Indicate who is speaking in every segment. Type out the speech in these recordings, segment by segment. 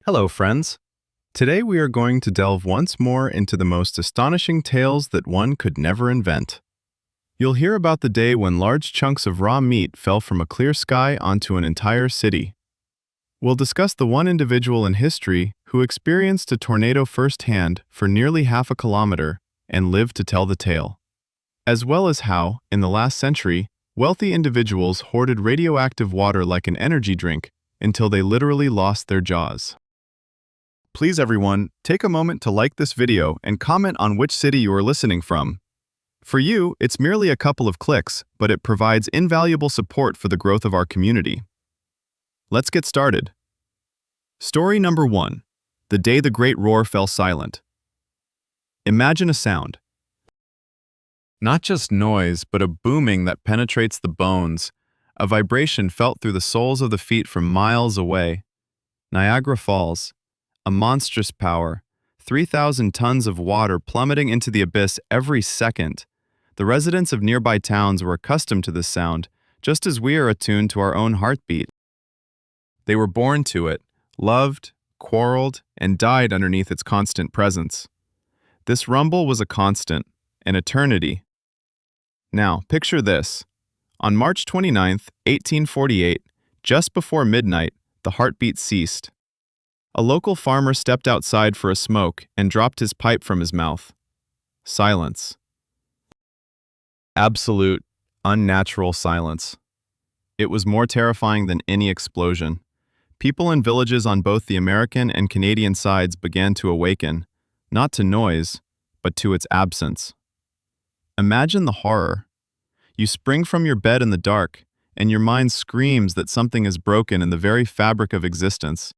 Speaker 1: Hello, friends. Today we are going to delve once more into the most astonishing tales that one could never invent. You'll hear about the day when large chunks of raw meat fell from a clear sky onto an entire city. We'll discuss the one individual in history who experienced a tornado firsthand for nearly half a kilometer and lived to tell the tale, as well as how, in the last century, wealthy individuals hoarded radioactive water like an energy drink until they literally lost their jaws. Please everyone, take a moment to like this video and comment on which city you are listening from. For you, it's merely a couple of clicks, but it provides invaluable support for the growth of our community. Let's get started. Story number 1. The day the Great Roar fell silent. Imagine a sound. Not just noise, but a booming that penetrates the bones, a vibration felt through the soles of the feet from miles away. Niagara Falls. A monstrous power, 3,000 tons of water plummeting into the abyss every second. The residents of nearby towns were accustomed to this sound, just as we are attuned to our own heartbeat. They were born to it, loved, quarreled, and died underneath its constant presence. This rumble was a constant, an eternity. Now, picture this. On March 29th, 1848, just before midnight, the heartbeat ceased. A local farmer stepped outside for a smoke and dropped his pipe from his mouth. Silence. Absolute, unnatural silence. It was more terrifying than any explosion. People in villages on both the American and Canadian sides began to awaken, not to noise, but to its absence. Imagine the horror. You spring from your bed in the dark, and your mind screams that something is broken in the very fabric of existence.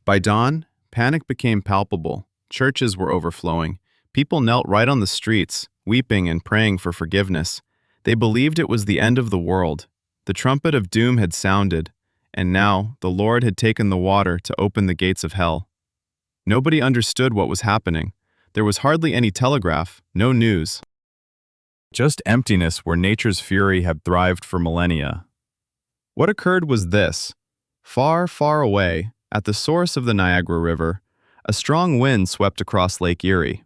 Speaker 1: By dawn, panic became palpable. Churches were overflowing. People knelt right on the streets, weeping and praying for forgiveness. They believed it was the end of the world. The trumpet of doom had sounded, and now the Lord had taken the water to open the gates of hell. Nobody understood what was happening. There was hardly any telegraph, no news. Just emptiness where nature's fury had thrived for millennia. What occurred was this. Far, far away, at the source of the Niagara River, a strong wind swept across Lake Erie.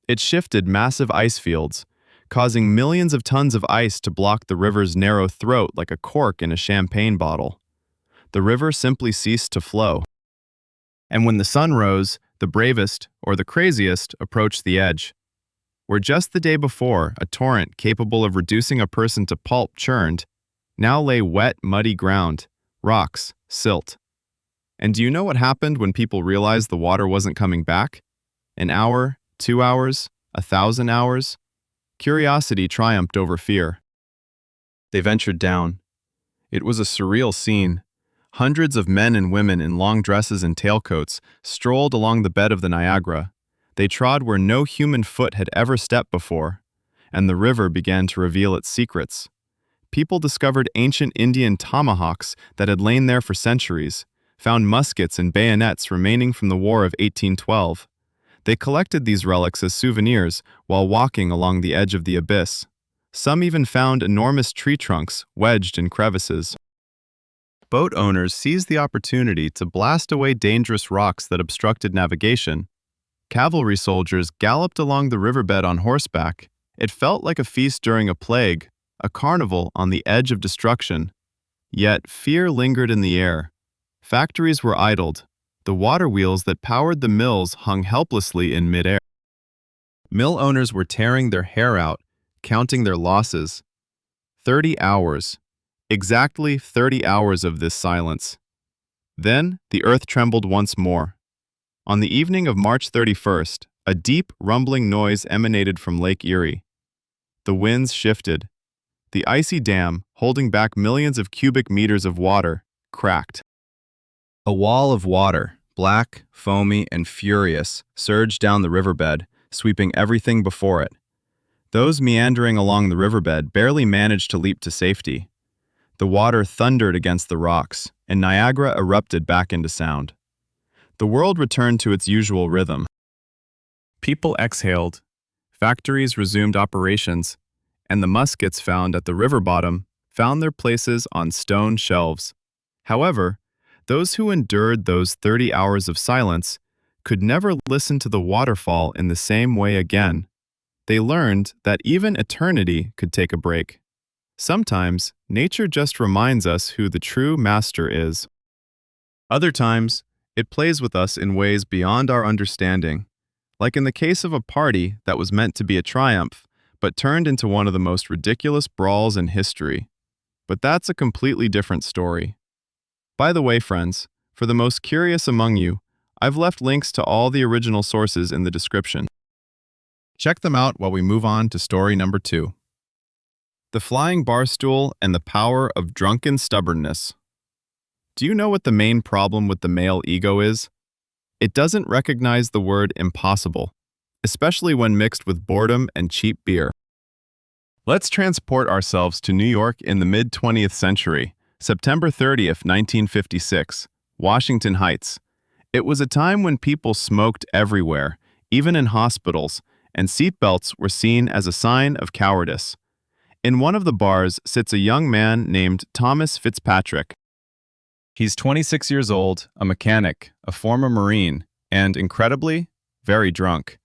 Speaker 1: It shifted massive ice fields, causing millions of tons of ice to block the river's narrow throat like a cork in a champagne bottle. The river simply ceased to flow. And when the sun rose, the bravest, or the craziest, approached the edge. Where just the day before, a torrent capable of reducing a person to pulp churned, now lay wet, muddy ground, rocks, silt. And do you know what happened when people realized the water wasn't coming back? An hour, 2 hours, 1,000 hours? Curiosity triumphed over fear. They ventured down. It was a surreal scene. Hundreds of men and women in long dresses and tailcoats strolled along the bed of the Niagara. They trod where no human foot had ever stepped before, and the river began to reveal its secrets. People discovered ancient Indian tomahawks that had lain there for centuries, found muskets and bayonets remaining from the War of 1812. They collected these relics as souvenirs while walking along the edge of the abyss. Some even found enormous tree trunks wedged in crevices. Boat owners seized the opportunity to blast away dangerous rocks that obstructed navigation. Cavalry soldiers galloped along the riverbed on horseback. It felt like a feast during a plague, a carnival on the edge of destruction. Yet fear lingered in the air. Factories were idled. The water wheels that powered the mills hung helplessly in midair. Mill owners were tearing their hair out, counting their losses. 30 hours. Exactly 30 hours of this silence. Then the earth trembled once more. On the evening of March 31st, a deep, rumbling noise emanated from Lake Erie. The winds shifted. The icy dam, holding back millions of cubic meters of water, cracked. A wall of water, black, foamy, and furious, surged down the riverbed, sweeping everything before it. Those meandering along the riverbed barely managed to leap to safety. The water thundered against the rocks, and Niagara erupted back into sound. The world returned to its usual rhythm. People exhaled, factories resumed operations, and the muskets found at the river bottom found their places on stone shelves. However, Those who endured those 30 hours of silence could never listen to the waterfall in the same way again. They learned that even eternity could take a break. Sometimes, nature just reminds us who the true master is. Other times, it plays with us in ways beyond our understanding, like in the case of a party that was meant to be a triumph, but turned into one of the most ridiculous brawls in history. But that's a completely different story. By the way, friends, for the most curious among you, I've left links to all the original sources in the description. Check them out while we move on to story number 2. The Flying Barstool and the Power of Drunken Stubbornness. Do you know what the main problem with the male ego is? It doesn't recognize the word impossible, especially when mixed with boredom and cheap beer. Let's transport ourselves to New York in the mid-20th century, September 30th, 1956, Washington Heights. It was a time when people smoked everywhere, even in hospitals, and seatbelts were seen as a sign of cowardice. In one of the bars sits a young man named Thomas Fitzpatrick. He's 26 years old, a mechanic, a former Marine, and, incredibly, very drunk.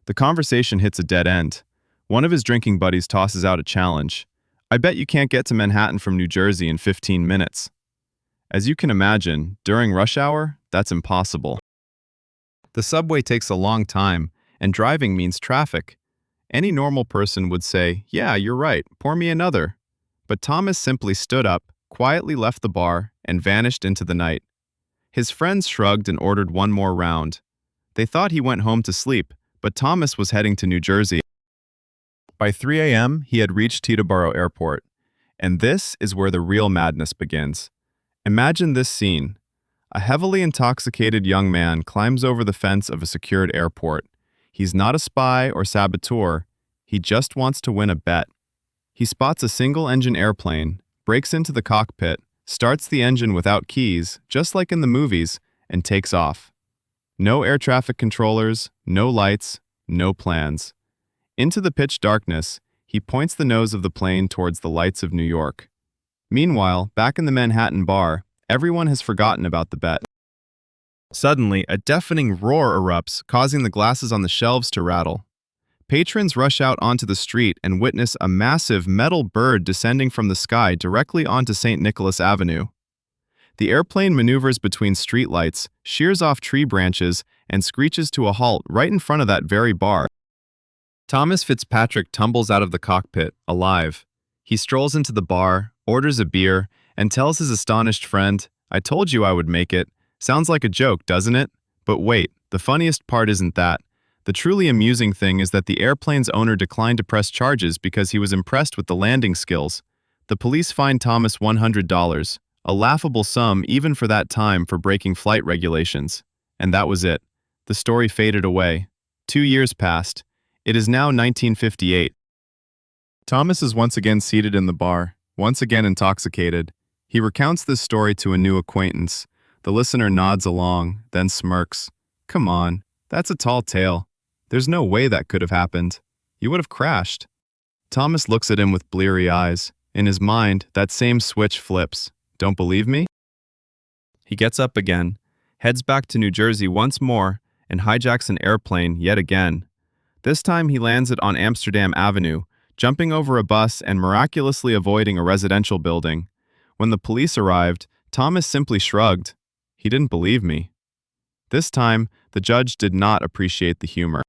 Speaker 1: The conversation hits a dead end. One of his drinking buddies tosses out a challenge. I bet you can't get to Manhattan from New Jersey in 15 minutes. As you can imagine, during rush hour, that's impossible. The subway takes a long time, and driving means traffic. Any normal person would say, "Yeah, you're right, pour me another." But Thomas simply stood up, quietly left the bar, and vanished into the night. His friends shrugged and ordered one more round. They thought he went home to sleep, but Thomas was heading to New Jersey. By 3 a.m., he had reached Teterboro Airport. And this is where the real madness begins. Imagine this scene. A heavily intoxicated young man climbs over the fence of a secured airport. He's not a spy or saboteur. He just wants to win a bet. He spots a single-engine airplane, breaks into the cockpit, starts the engine without keys, just like in the movies, and takes off. No air traffic controllers, no lights, no plans. Into the pitch darkness, he points the nose of the plane towards the lights of New York. Meanwhile, back in the Manhattan bar, everyone has forgotten about the bet. Suddenly, a deafening roar erupts, causing the glasses on the shelves to rattle. Patrons rush out onto the street and witness a massive metal bird descending from the sky directly onto St. Nicholas Avenue. The airplane maneuvers between streetlights, shears off tree branches, and screeches to a halt right in front of that very bar. Thomas Fitzpatrick tumbles out of the cockpit, alive. He strolls into the bar, orders a beer, and tells his astonished friend, "I told you I would make it. Sounds like a joke, doesn't it? But wait, the funniest part isn't that. The truly amusing thing is that the airplane's owner declined to press charges because he was impressed with the landing skills. The police fined Thomas $100, a laughable sum even for that time for breaking flight regulations. And that was it. The story faded away. 2 years passed. It is now 1958. Thomas is once again seated in the bar, once again intoxicated. He recounts this story to a new acquaintance. The listener nods along, then smirks. "Come on, that's a tall tale. There's no way that could have happened. You would have crashed." Thomas looks at him with bleary eyes. In his mind, that same switch flips. "Don't believe me?" He gets up again, heads back to New Jersey once more, and hijacks an airplane yet again. This time he lands it on Amsterdam Avenue, jumping over a bus and miraculously avoiding a residential building. When the police arrived, Thomas simply shrugged. He didn't believe me. This time, the judge did not appreciate the humor.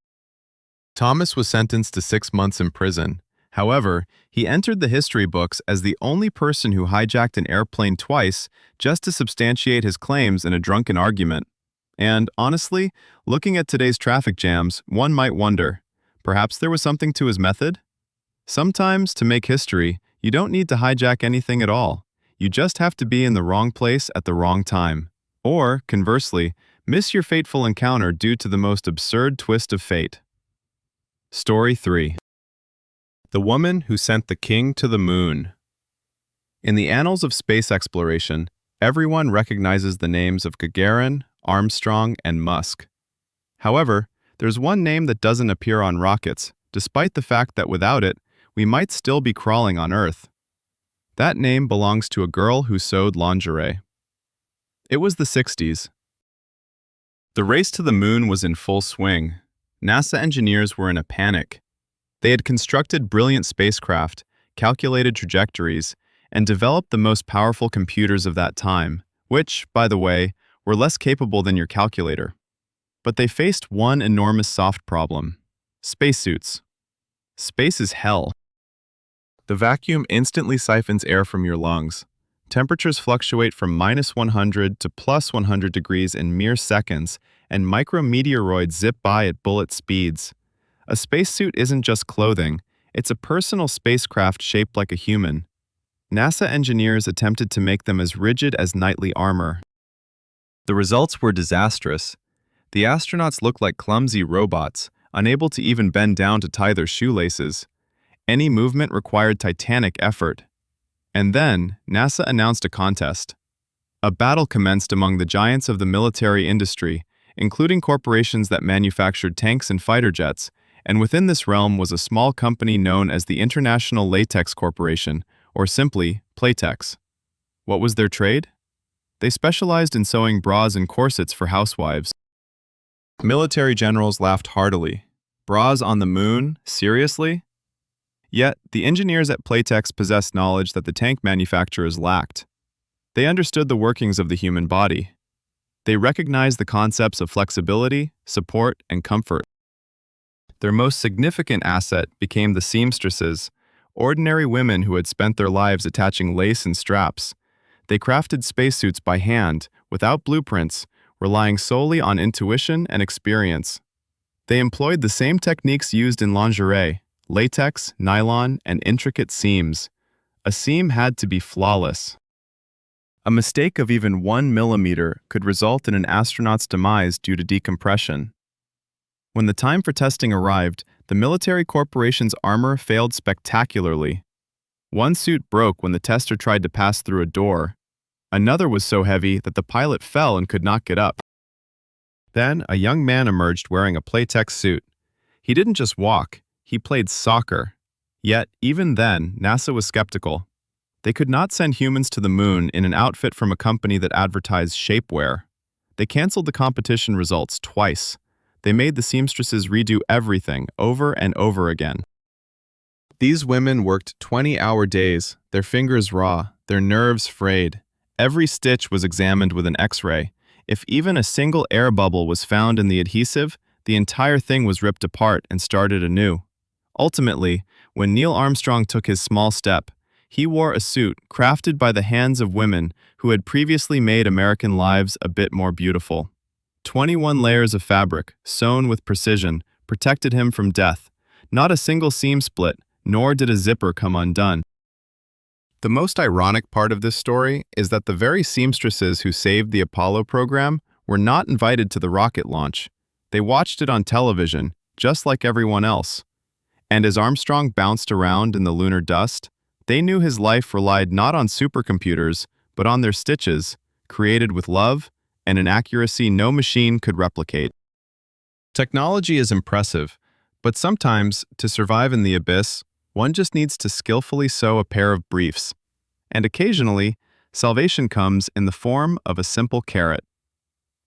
Speaker 1: Thomas was sentenced to 6 months in prison. However, he entered the history books as the only person who hijacked an airplane twice just to substantiate his claims in a drunken argument. And, honestly, looking at today's traffic jams, one might wonder, perhaps there was something to his method? Sometimes, to make history, you don't need to hijack anything at all. You just have to be in the wrong place at the wrong time. Or, conversely, miss your fateful encounter due to the most absurd twist of fate. Story 3. The Woman Who Sent the King to the Moon. In the annals of space exploration, everyone recognizes the names of Gagarin, Armstrong, and Musk. However, there's one name that doesn't appear on rockets, despite the fact that without it, we might still be crawling on Earth. That name belongs to a girl who sewed lingerie. It was the 60s. The race to the moon was in full swing. NASA engineers were in a panic. They had constructed brilliant spacecraft, calculated trajectories, and developed the most powerful computers of that time, which, by the way, were less capable than your calculator. But they faced one enormous soft problem: spacesuits. Space is hell. The vacuum instantly siphons air from your lungs. Temperatures fluctuate from -100 to +100 degrees in mere seconds, and micrometeoroids zip by at bullet speeds. A spacesuit isn't just clothing, it's a personal spacecraft shaped like a human. NASA engineers attempted to make them as rigid as knightly armor. The results were disastrous. The astronauts looked like clumsy robots, unable to even bend down to tie their shoelaces. Any movement required titanic effort. And then, NASA announced a contest. A battle commenced among the giants of the military industry, including corporations that manufactured tanks and fighter jets, and within this realm was a small company known as the International Latex Corporation, or simply, Playtex. What was their trade? They specialized in sewing bras and corsets for housewives. Military generals laughed heartily. Bras on the moon? Seriously? Yet, the engineers at Playtex possessed knowledge that the tank manufacturers lacked. They understood the workings of the human body. They recognized the concepts of flexibility, support, and comfort. Their most significant asset became the seamstresses, ordinary women who had spent their lives attaching lace and straps. They crafted spacesuits by hand, without blueprints, relying solely on intuition and experience. They employed the same techniques used in lingerie: latex, nylon, and intricate seams. A seam had to be flawless. A mistake of even 1 millimeter could result in an astronaut's demise due to decompression. When the time for testing arrived, the military corporation's armor failed spectacularly. One suit broke when the tester tried to pass through a door. Another was so heavy that the pilot fell and could not get up. Then, a young man emerged wearing a Playtex suit. He didn't just walk, he played soccer. Yet, even then, NASA was skeptical. They could not send humans to the moon in an outfit from a company that advertised shapewear. They canceled the competition results twice. They made the seamstresses redo everything over and over again. These women worked 20-hour days, their fingers raw, their nerves frayed. Every stitch was examined with an X-ray. If even a single air bubble was found in the adhesive, the entire thing was ripped apart and started anew. Ultimately, when Neil Armstrong took his small step, he wore a suit crafted by the hands of women who had previously made American lives a bit more beautiful. 21 layers of fabric, sewn with precision, protected him from death. Not a single seam split, nor did a zipper come undone. The most ironic part of this story is that the very seamstresses who saved the Apollo program were not invited to the rocket launch. They watched it on television, just like everyone else. And as Armstrong bounced around in the lunar dust, they knew his life relied not on supercomputers, but on their stitches, created with love and an accuracy no machine could replicate. Technology is impressive, but sometimes, to survive in the abyss, one just needs to skillfully sew a pair of briefs. And occasionally, salvation comes in the form of a simple carrot.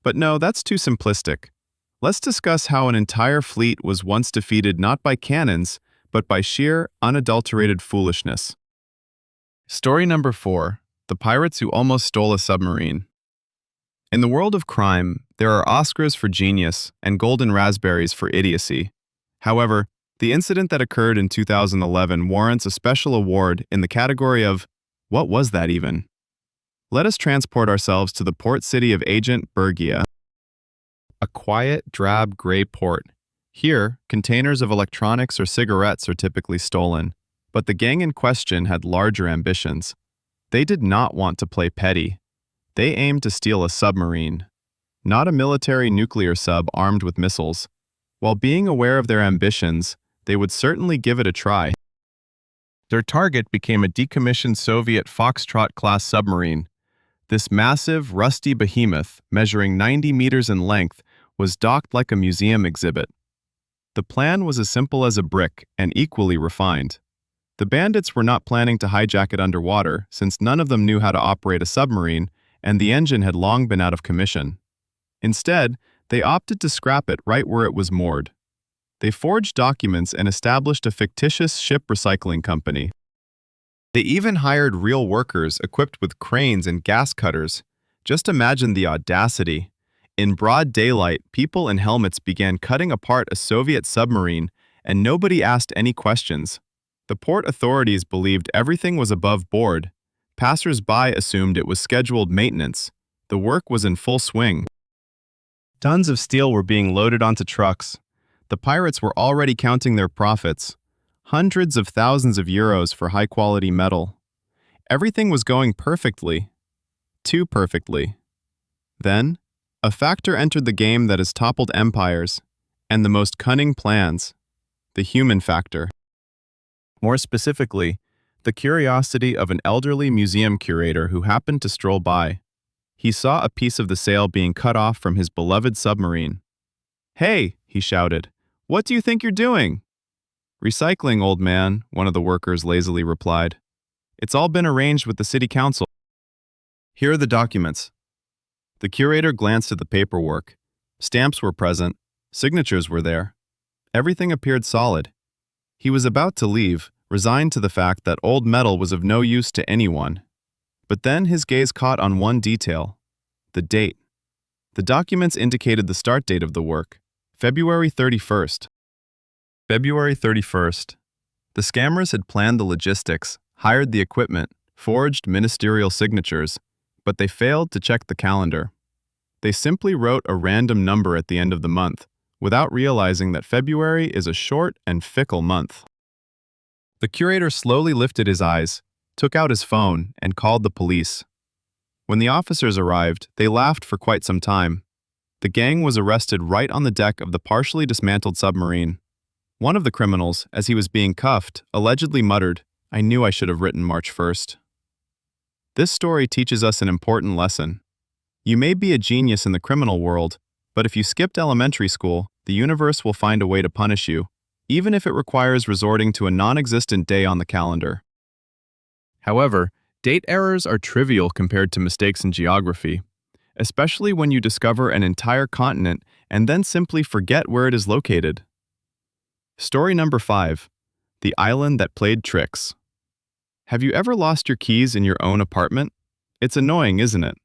Speaker 1: But no, that's too simplistic. Let's discuss how an entire fleet was once defeated not by cannons, but by sheer, unadulterated foolishness. Story number 4: The Pirates Who Almost Stole a Submarine. In the world of crime, there are Oscars for genius and golden raspberries for idiocy. However, the incident that occurred in 2011 warrants a special award in the category of, what was that even? Let us transport ourselves to the port city of Agent Bergia. A quiet, drab gray port. Here, containers of electronics or cigarettes are typically stolen, but the gang in question had larger ambitions. They did not want to play petty. They aimed to steal a submarine. Not a military nuclear sub armed with missiles. While being aware of their ambitions, they would certainly give it a try. Their target became a decommissioned Soviet Foxtrot-class submarine. This massive, rusty behemoth, measuring 90 meters in length, was docked like a museum exhibit. The plan was as simple as a brick and equally refined. The bandits were not planning to hijack it underwater, since none of them knew how to operate a submarine, and the engine had long been out of commission. Instead, they opted to scrap it right where it was moored. They forged documents and established a fictitious ship recycling company. They even hired real workers equipped with cranes and gas cutters. Just imagine the audacity. In broad daylight, people in helmets began cutting apart a Soviet submarine, and nobody asked any questions. The port authorities believed everything was above board. Passers-by assumed it was scheduled maintenance. The work was in full swing. Tons of steel were being loaded onto trucks. The pirates were already counting their profits. Hundreds of thousands of euros for high-quality metal. Everything was going perfectly. Too perfectly. Then, a factor entered the game that has toppled empires and the most cunning plans: the human factor. More specifically, the curiosity of an elderly museum curator who happened to stroll by. He saw a piece of the sail being cut off from his beloved submarine. "Hey," he shouted, "what do you think you're doing?" "Recycling, old man," one of the workers lazily replied. "It's all been arranged with the city council." Here are the documents. The curator glanced at the paperwork. Stamps were present. Signatures were there. Everything appeared solid. He was about to leave, resigned to the fact that old metal was of no use to anyone. But then his gaze caught on one detail: the date. The documents indicated the start date of the work, February 31st. February 31st. The scammers had planned the logistics, hired the equipment, forged ministerial signatures, but they failed to check the calendar. They simply wrote a random number at the end of the month, without realizing that February is a short and fickle month. The curator slowly lifted his eyes, took out his phone, and called the police. When the officers arrived, they laughed for quite some time. The gang was arrested right on the deck of the partially dismantled submarine. One of the criminals, as he was being cuffed, allegedly muttered, "I knew I should have written March 1st." This story teaches us an important lesson. You may be a genius in the criminal world, but if you skipped elementary school, the universe will find a way to punish you, even if it requires resorting to a non-existent day on the calendar. However, date errors are trivial compared to mistakes in geography, especially when you discover an entire continent and then simply forget where it is located. Story number 5. The Island That Played Tricks. Have you ever lost your keys in your own apartment? It's annoying, isn't it?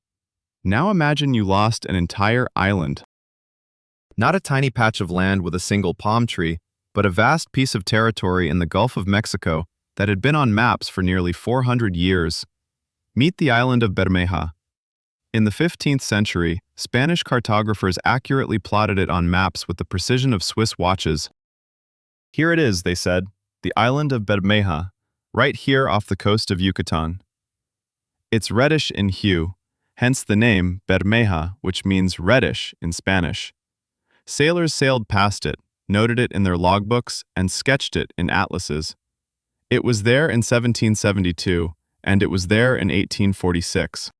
Speaker 1: Now imagine you lost an entire island. Not a tiny patch of land with a single palm tree, but a vast piece of territory in the Gulf of Mexico that had been on maps for nearly 400 years. Meet the island of Bermeja. In the 15th century, Spanish cartographers accurately plotted it on maps with the precision of Swiss watches. "Here it is," they said, "the island of Bermeja, right here off the coast of Yucatan." It's reddish in hue, hence the name Bermeja, which means reddish in Spanish. Sailors sailed past it, noted it in their logbooks, and sketched it in atlases. It was there in 1772, and it was there in 1846.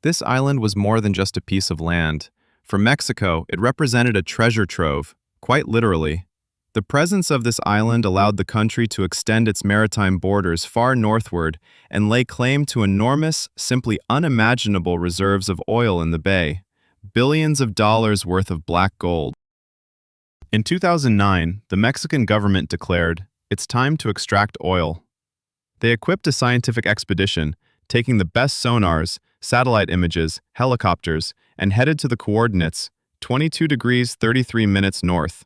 Speaker 1: This island was more than just a piece of land. For Mexico, it represented a treasure trove, quite literally. The presence of this island allowed the country to extend its maritime borders far northward and lay claim to enormous, simply unimaginable reserves of oil in the bay, billions of dollars worth of black gold. In 2009, the Mexican government declared, "It's time to extract oil." They equipped a scientific expedition, taking the best sonars, satellite images, helicopters, and headed to the coordinates 22 degrees 33 minutes north.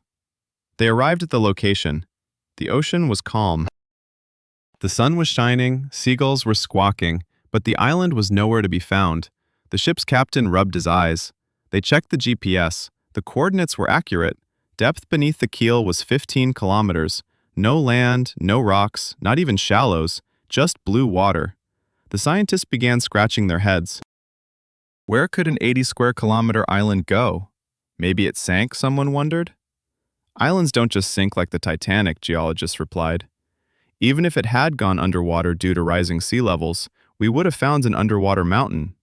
Speaker 1: They arrived at the location. The ocean was calm. The sun was shining, seagulls were squawking, but the island was nowhere to be found. The ship's captain rubbed his eyes. They checked the GPS. The coordinates were accurate. Depth beneath the keel was 15 kilometers. No land, no rocks, not even shallows, just blue water. The scientists began scratching their heads. Where could an 80-square-kilometer island go? Maybe it sank, someone wondered. Islands don't just sink like the Titanic, geologists replied. Even if it had gone underwater due to rising sea levels, we would have found an underwater mountain.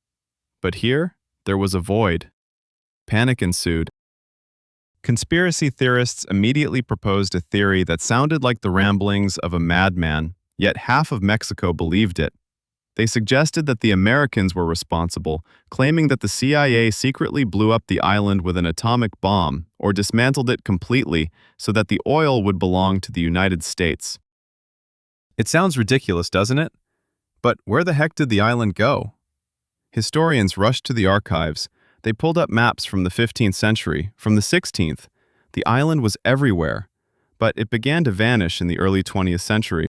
Speaker 1: But here, there was a void. Panic ensued. Conspiracy theorists immediately proposed a theory that sounded like the ramblings of a madman, yet half of Mexico believed it. They suggested that the Americans were responsible, claiming that the CIA secretly blew up the island with an atomic bomb or dismantled it completely so that the oil would belong to the United States. It sounds ridiculous, doesn't it? But where the heck did the island go? Historians rushed to the archives. They pulled up maps from the 15th century, from the 16th. The island was everywhere, but it began to vanish in the early 20th century.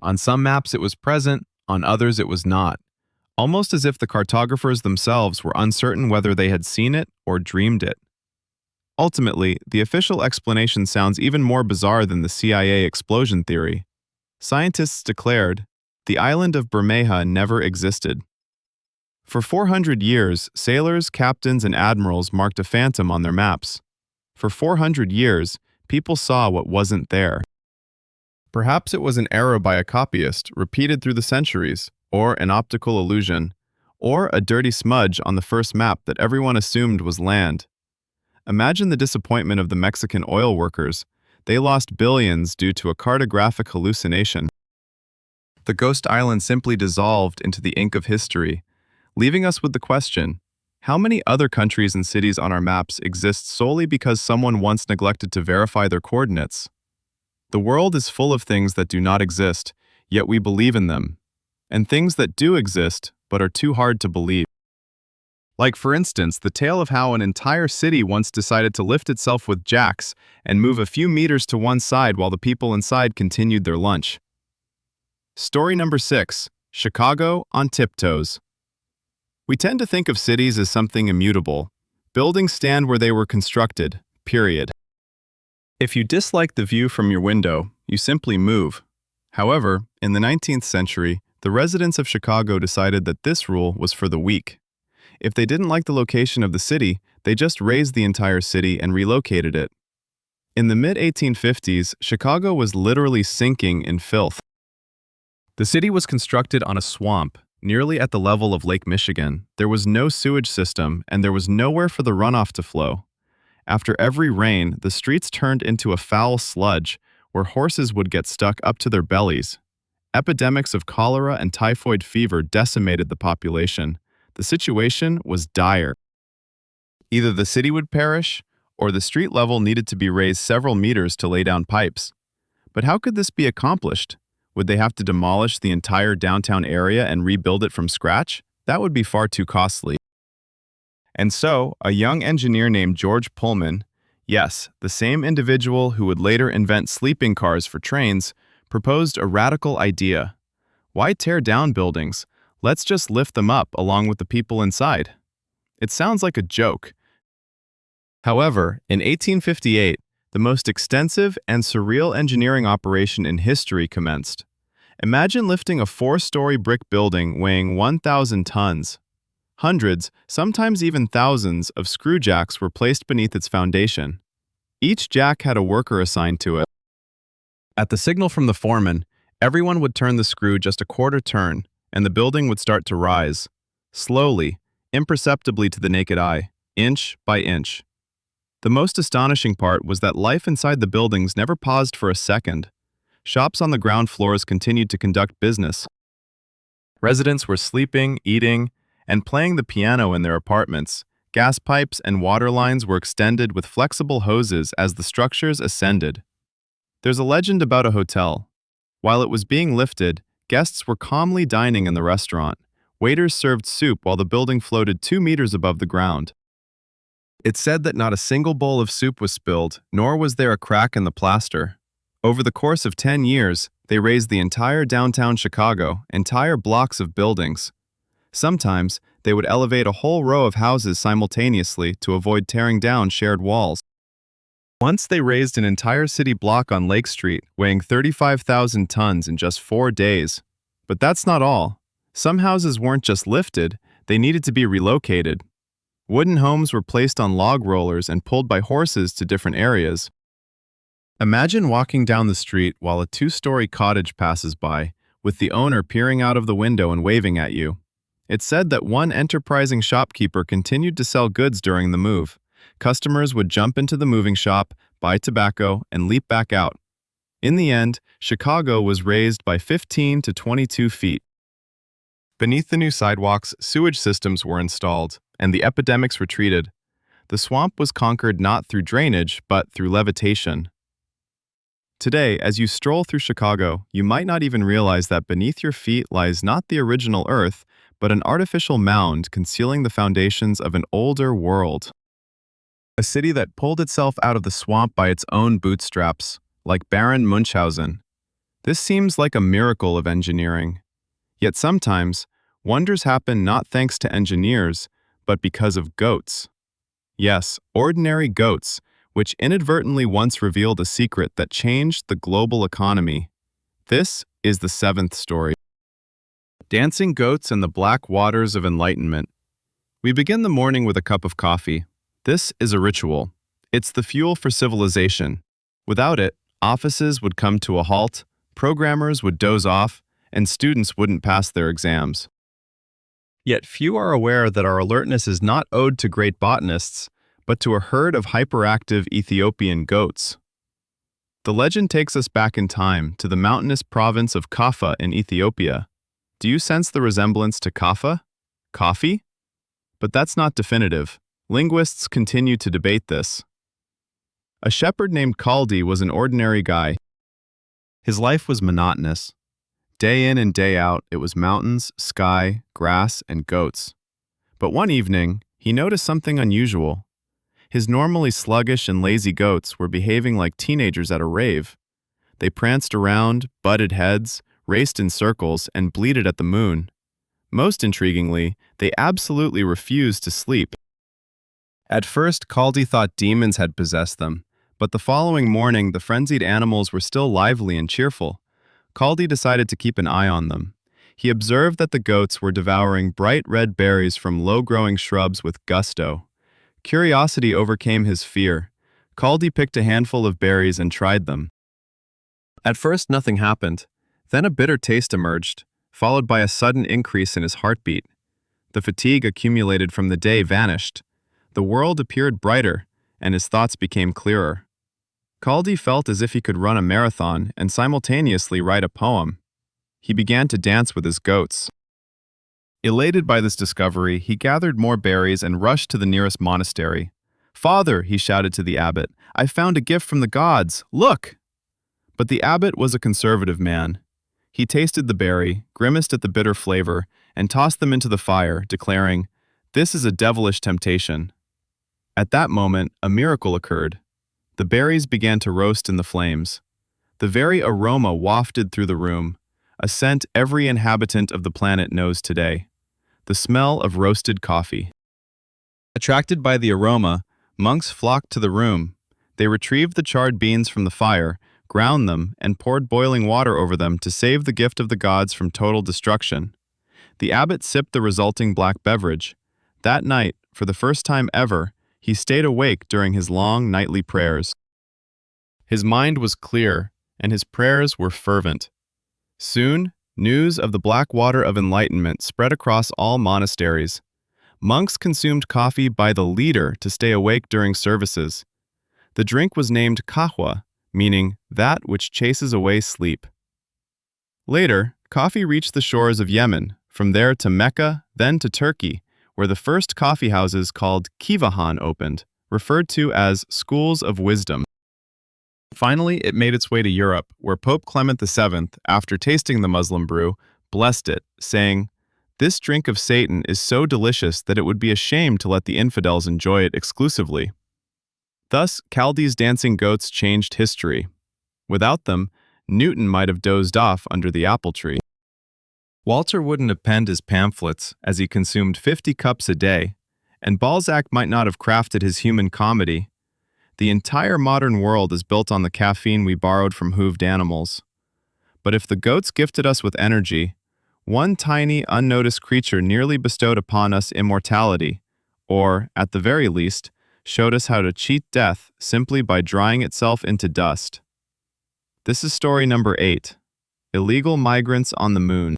Speaker 1: On some maps it was present, on others it was not, almost as if the cartographers themselves were uncertain whether they had seen it or dreamed it. Ultimately, the official explanation sounds even more bizarre than the CIA explosion theory. Scientists declared, the island of Bermeja never existed. For 400 years, sailors, captains, and admirals marked a phantom on their maps. For 400 years, people saw what wasn't there. Perhaps it was an error by a copyist, repeated through the centuries, or an optical illusion, or a dirty smudge on the first map that everyone assumed was land. Imagine the disappointment of the Mexican oil workers. They lost billions due to a cartographic hallucination. The ghost island simply dissolved into the ink of history, leaving us with the question, how many other countries and cities on our maps exist solely because someone once neglected to verify their coordinates? The world is full of things that do not exist, yet we believe in them, and things that do exist but are too hard to believe. Like, for instance, the tale of how an entire city once decided to lift itself with jacks and move a few meters to one side while the people inside continued their lunch. Story number 6, Chicago on tiptoes. We tend to think of cities as something immutable. Buildings stand where they were constructed, period. If you dislike the view from your window, you simply move. However, in the 19th century, the residents of Chicago decided that this rule was for the weak. If they didn't like the location of the city, they just razed the entire city and relocated it. In the mid-1850s, Chicago was literally sinking in filth. The city was constructed on a swamp, nearly at the level of Lake Michigan. There was no sewage system, and there was nowhere for the runoff to flow. After every rain, the streets turned into a foul sludge where horses would get stuck up to their bellies. Epidemics of cholera and typhoid fever decimated the population. The situation was dire. Either the city would perish, or the street level needed to be raised several meters to lay down pipes. But how could this be accomplished? Would they have to demolish the entire downtown area and rebuild it from scratch? That would be far too costly. And so, a young engineer named George Pullman, yes, the same individual who would later invent sleeping cars for trains, proposed a radical idea. Why tear down buildings? Let's just lift them up along with the people inside. It sounds like a joke. However, in 1858, the most extensive and surreal engineering operation in history commenced. Imagine lifting a 4-story brick building weighing 1,000 tons. Hundreds, sometimes even thousands, of screw jacks were placed beneath its foundation. Each jack had a worker assigned to it. At the signal from the foreman, everyone would turn the screw just a quarter turn, and the building would start to rise, slowly, imperceptibly to the naked eye, inch by inch. The most astonishing part was that life inside the buildings never paused for a second. Shops on the ground floors continued to conduct business. Residents were sleeping, eating, and playing the piano in their apartments. Gas pipes and water lines were extended with flexible hoses as the structures ascended. There's a legend about a hotel. While it was being lifted, guests were calmly dining in the restaurant. Waiters served soup while the building floated 2 meters above the ground. It's said that not a single bowl of soup was spilled, nor was there a crack in the plaster. Over the course of 10 years, they raised the entire downtown Chicago, entire blocks of buildings. Sometimes, they would elevate a whole row of houses simultaneously to avoid tearing down shared walls. Once they raised an entire city block on Lake Street, weighing 35,000 tons in just 4 days. But that's not all. Some houses weren't just lifted, they needed to be relocated. Wooden homes were placed on log rollers and pulled by horses to different areas. Imagine walking down the street while a 2-story cottage passes by, with the owner peering out of the window and waving at you. It's said that one enterprising shopkeeper continued to sell goods during the move. Customers would jump into the moving shop, buy tobacco, and leap back out. In the end, Chicago was raised by 15 to 22 feet. Beneath the new sidewalks, sewage systems were installed, and the epidemics retreated. The swamp was conquered not through drainage, but through levitation. Today, as you stroll through Chicago, you might not even realize that beneath your feet lies not the original Earth, but an artificial mound concealing the foundations of an older world. A city that pulled itself out of the swamp by its own bootstraps, like Baron Munchausen. This seems like a miracle of engineering. Yet sometimes, wonders happen not thanks to engineers, but because of goats. Yes, ordinary goats, which inadvertently once revealed a secret that changed the global economy. This is the seventh story. Dancing goats and the black waters of enlightenment. We begin the morning with a cup of coffee. This is a ritual. It's the fuel for civilization. Without it, offices would come to a halt, programmers would doze off, and students wouldn't pass their exams. Yet few are aware that our alertness is not owed to great botanists, but to a herd of hyperactive Ethiopian goats. The legend takes us back in time to the mountainous province of Kaffa in Ethiopia. Do you sense the resemblance to Kaffa? Coffee? But that's not definitive. Linguists continue to debate this. A shepherd named Kaldi was an ordinary guy. His life was monotonous. Day in and day out, it was mountains, sky, grass, and goats. But one evening, he noticed something unusual. His normally sluggish and lazy goats were behaving like teenagers at a rave. They pranced around, butted heads, raced in circles, and bleated at the moon. Most intriguingly, they absolutely refused to sleep. At first, Kaldi thought demons had possessed them, but the following morning the frenzied animals were still lively and cheerful. Kaldi decided to keep an eye on them. He observed that the goats were devouring bright red berries from low-growing shrubs with gusto. Curiosity overcame his fear. Kaldi picked a handful of berries and tried them. At first, nothing happened. Then a bitter taste emerged, followed by a sudden increase in his heartbeat. The fatigue accumulated from the day vanished. The world appeared brighter, and his thoughts became clearer. Kaldi felt as if he could run a marathon and simultaneously write a poem. He began to dance with his goats. Elated by this discovery, he gathered more berries and rushed to the nearest monastery. "Father," he shouted to the abbot, "I found a gift from the gods. Look!" But the abbot was a conservative man. He tasted the berry, grimaced at the bitter flavor, and tossed them into the fire, declaring, "This is a devilish temptation." At that moment, a miracle occurred. The berries began to roast in the flames. The very aroma wafted through the room, a scent every inhabitant of the planet knows today. The smell of roasted coffee. Attracted by the aroma, monks flocked to the room. They retrieved the charred beans from the fire, ground them, and poured boiling water over them to save the gift of the gods from total destruction. The abbot sipped the resulting black beverage. That night, for the first time ever, he stayed awake during his long nightly prayers. His mind was clear, and his prayers were fervent. Soon, news of the black water of enlightenment spread across all monasteries. Monks consumed coffee by the liter to stay awake during services. The drink was named kahwa, meaning that which chases away sleep. Later, coffee reached the shores of Yemen, from there to Mecca, then to Turkey, where the first coffee houses called kivahan opened, referred to as schools of wisdom. Finally, it made its way to Europe, where Pope Clement VII, after tasting the Muslim brew, blessed it, saying, "This drink of Satan is so delicious that it would be a shame to let the infidels enjoy it exclusively." Thus, Kaldi's dancing goats changed history. Without them, Newton might have dozed off under the apple tree. Walter wouldn't have penned his pamphlets, as he consumed 50 cups a day, and Balzac might not have crafted his human comedy. The entire modern world is built on the caffeine we borrowed from hooved animals. But if the goats gifted us with energy, one tiny, unnoticed creature nearly bestowed upon us immortality, or, at the very least, showed us how to cheat death simply by drying itself into dust. This is story number 8, Illegal Migrants on the Moon.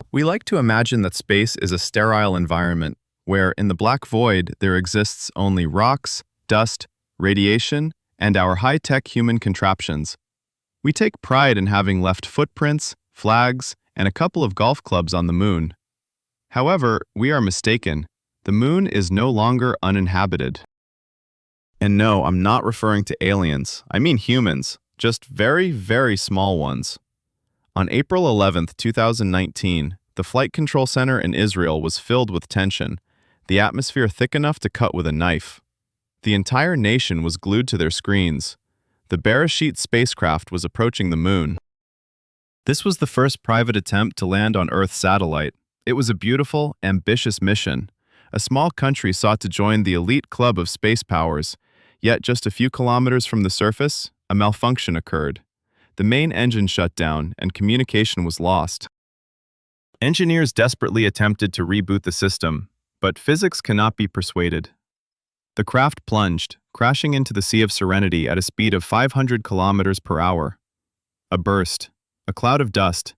Speaker 1: We like to imagine that space is a sterile environment, where in the black void there exists only rocks, dust, radiation, and our high-tech human contraptions. We take pride in having left footprints, flags, and a couple of golf clubs on the moon. However, we are mistaken. The moon is no longer uninhabited. And no, I'm not referring to aliens. I mean humans, just very, very small ones. On April 11th, 2019, the Flight Control Center in Israel was filled with tension, the atmosphere thick enough to cut with a knife. The entire nation was glued to their screens. The Bereshit spacecraft was approaching the moon. This was the first private attempt to land on Earth's satellite. It was a beautiful, ambitious mission. A small country sought to join the elite club of space powers, yet just a few kilometers from the surface, a malfunction occurred. The main engine shut down and communication was lost. Engineers desperately attempted to reboot the system, but physics cannot be persuaded. The craft plunged, crashing into the Sea of Serenity at a speed of 500 kilometers per hour. A burst, a cloud of dust,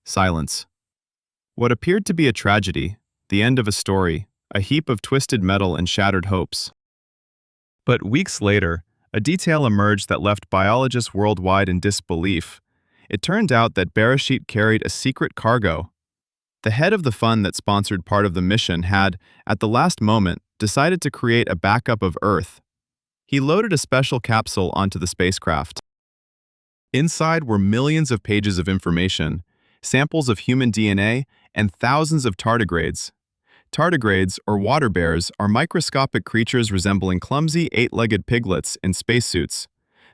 Speaker 1: silence. What appeared to be a tragedy, the end of a story, a heap of twisted metal and shattered hopes. But weeks later, a detail emerged that left biologists worldwide in disbelief. It turned out that Bereshit carried a secret cargo. The head of the fund that sponsored part of the mission had, at the last moment, decided to create a backup of Earth. He loaded a special capsule onto the spacecraft. Inside were millions of pages of information, samples of human DNA, and thousands of tardigrades. Tardigrades, or water bears, are microscopic creatures resembling clumsy, eight-legged piglets in spacesuits.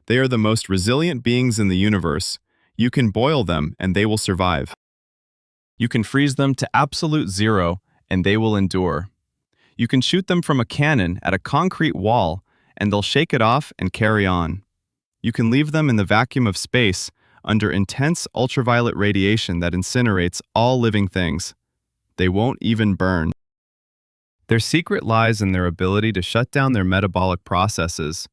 Speaker 1: They are the most resilient beings in the universe. You can boil them, and they will survive. You can freeze them to absolute zero, and they will endure. You can shoot them from a cannon at a concrete wall, and they'll shake it off and carry on. You can leave them in the vacuum of space under intense ultraviolet radiation that incinerates all living things. They won't even burn. Their secret lies in their ability to shut down their metabolic processes.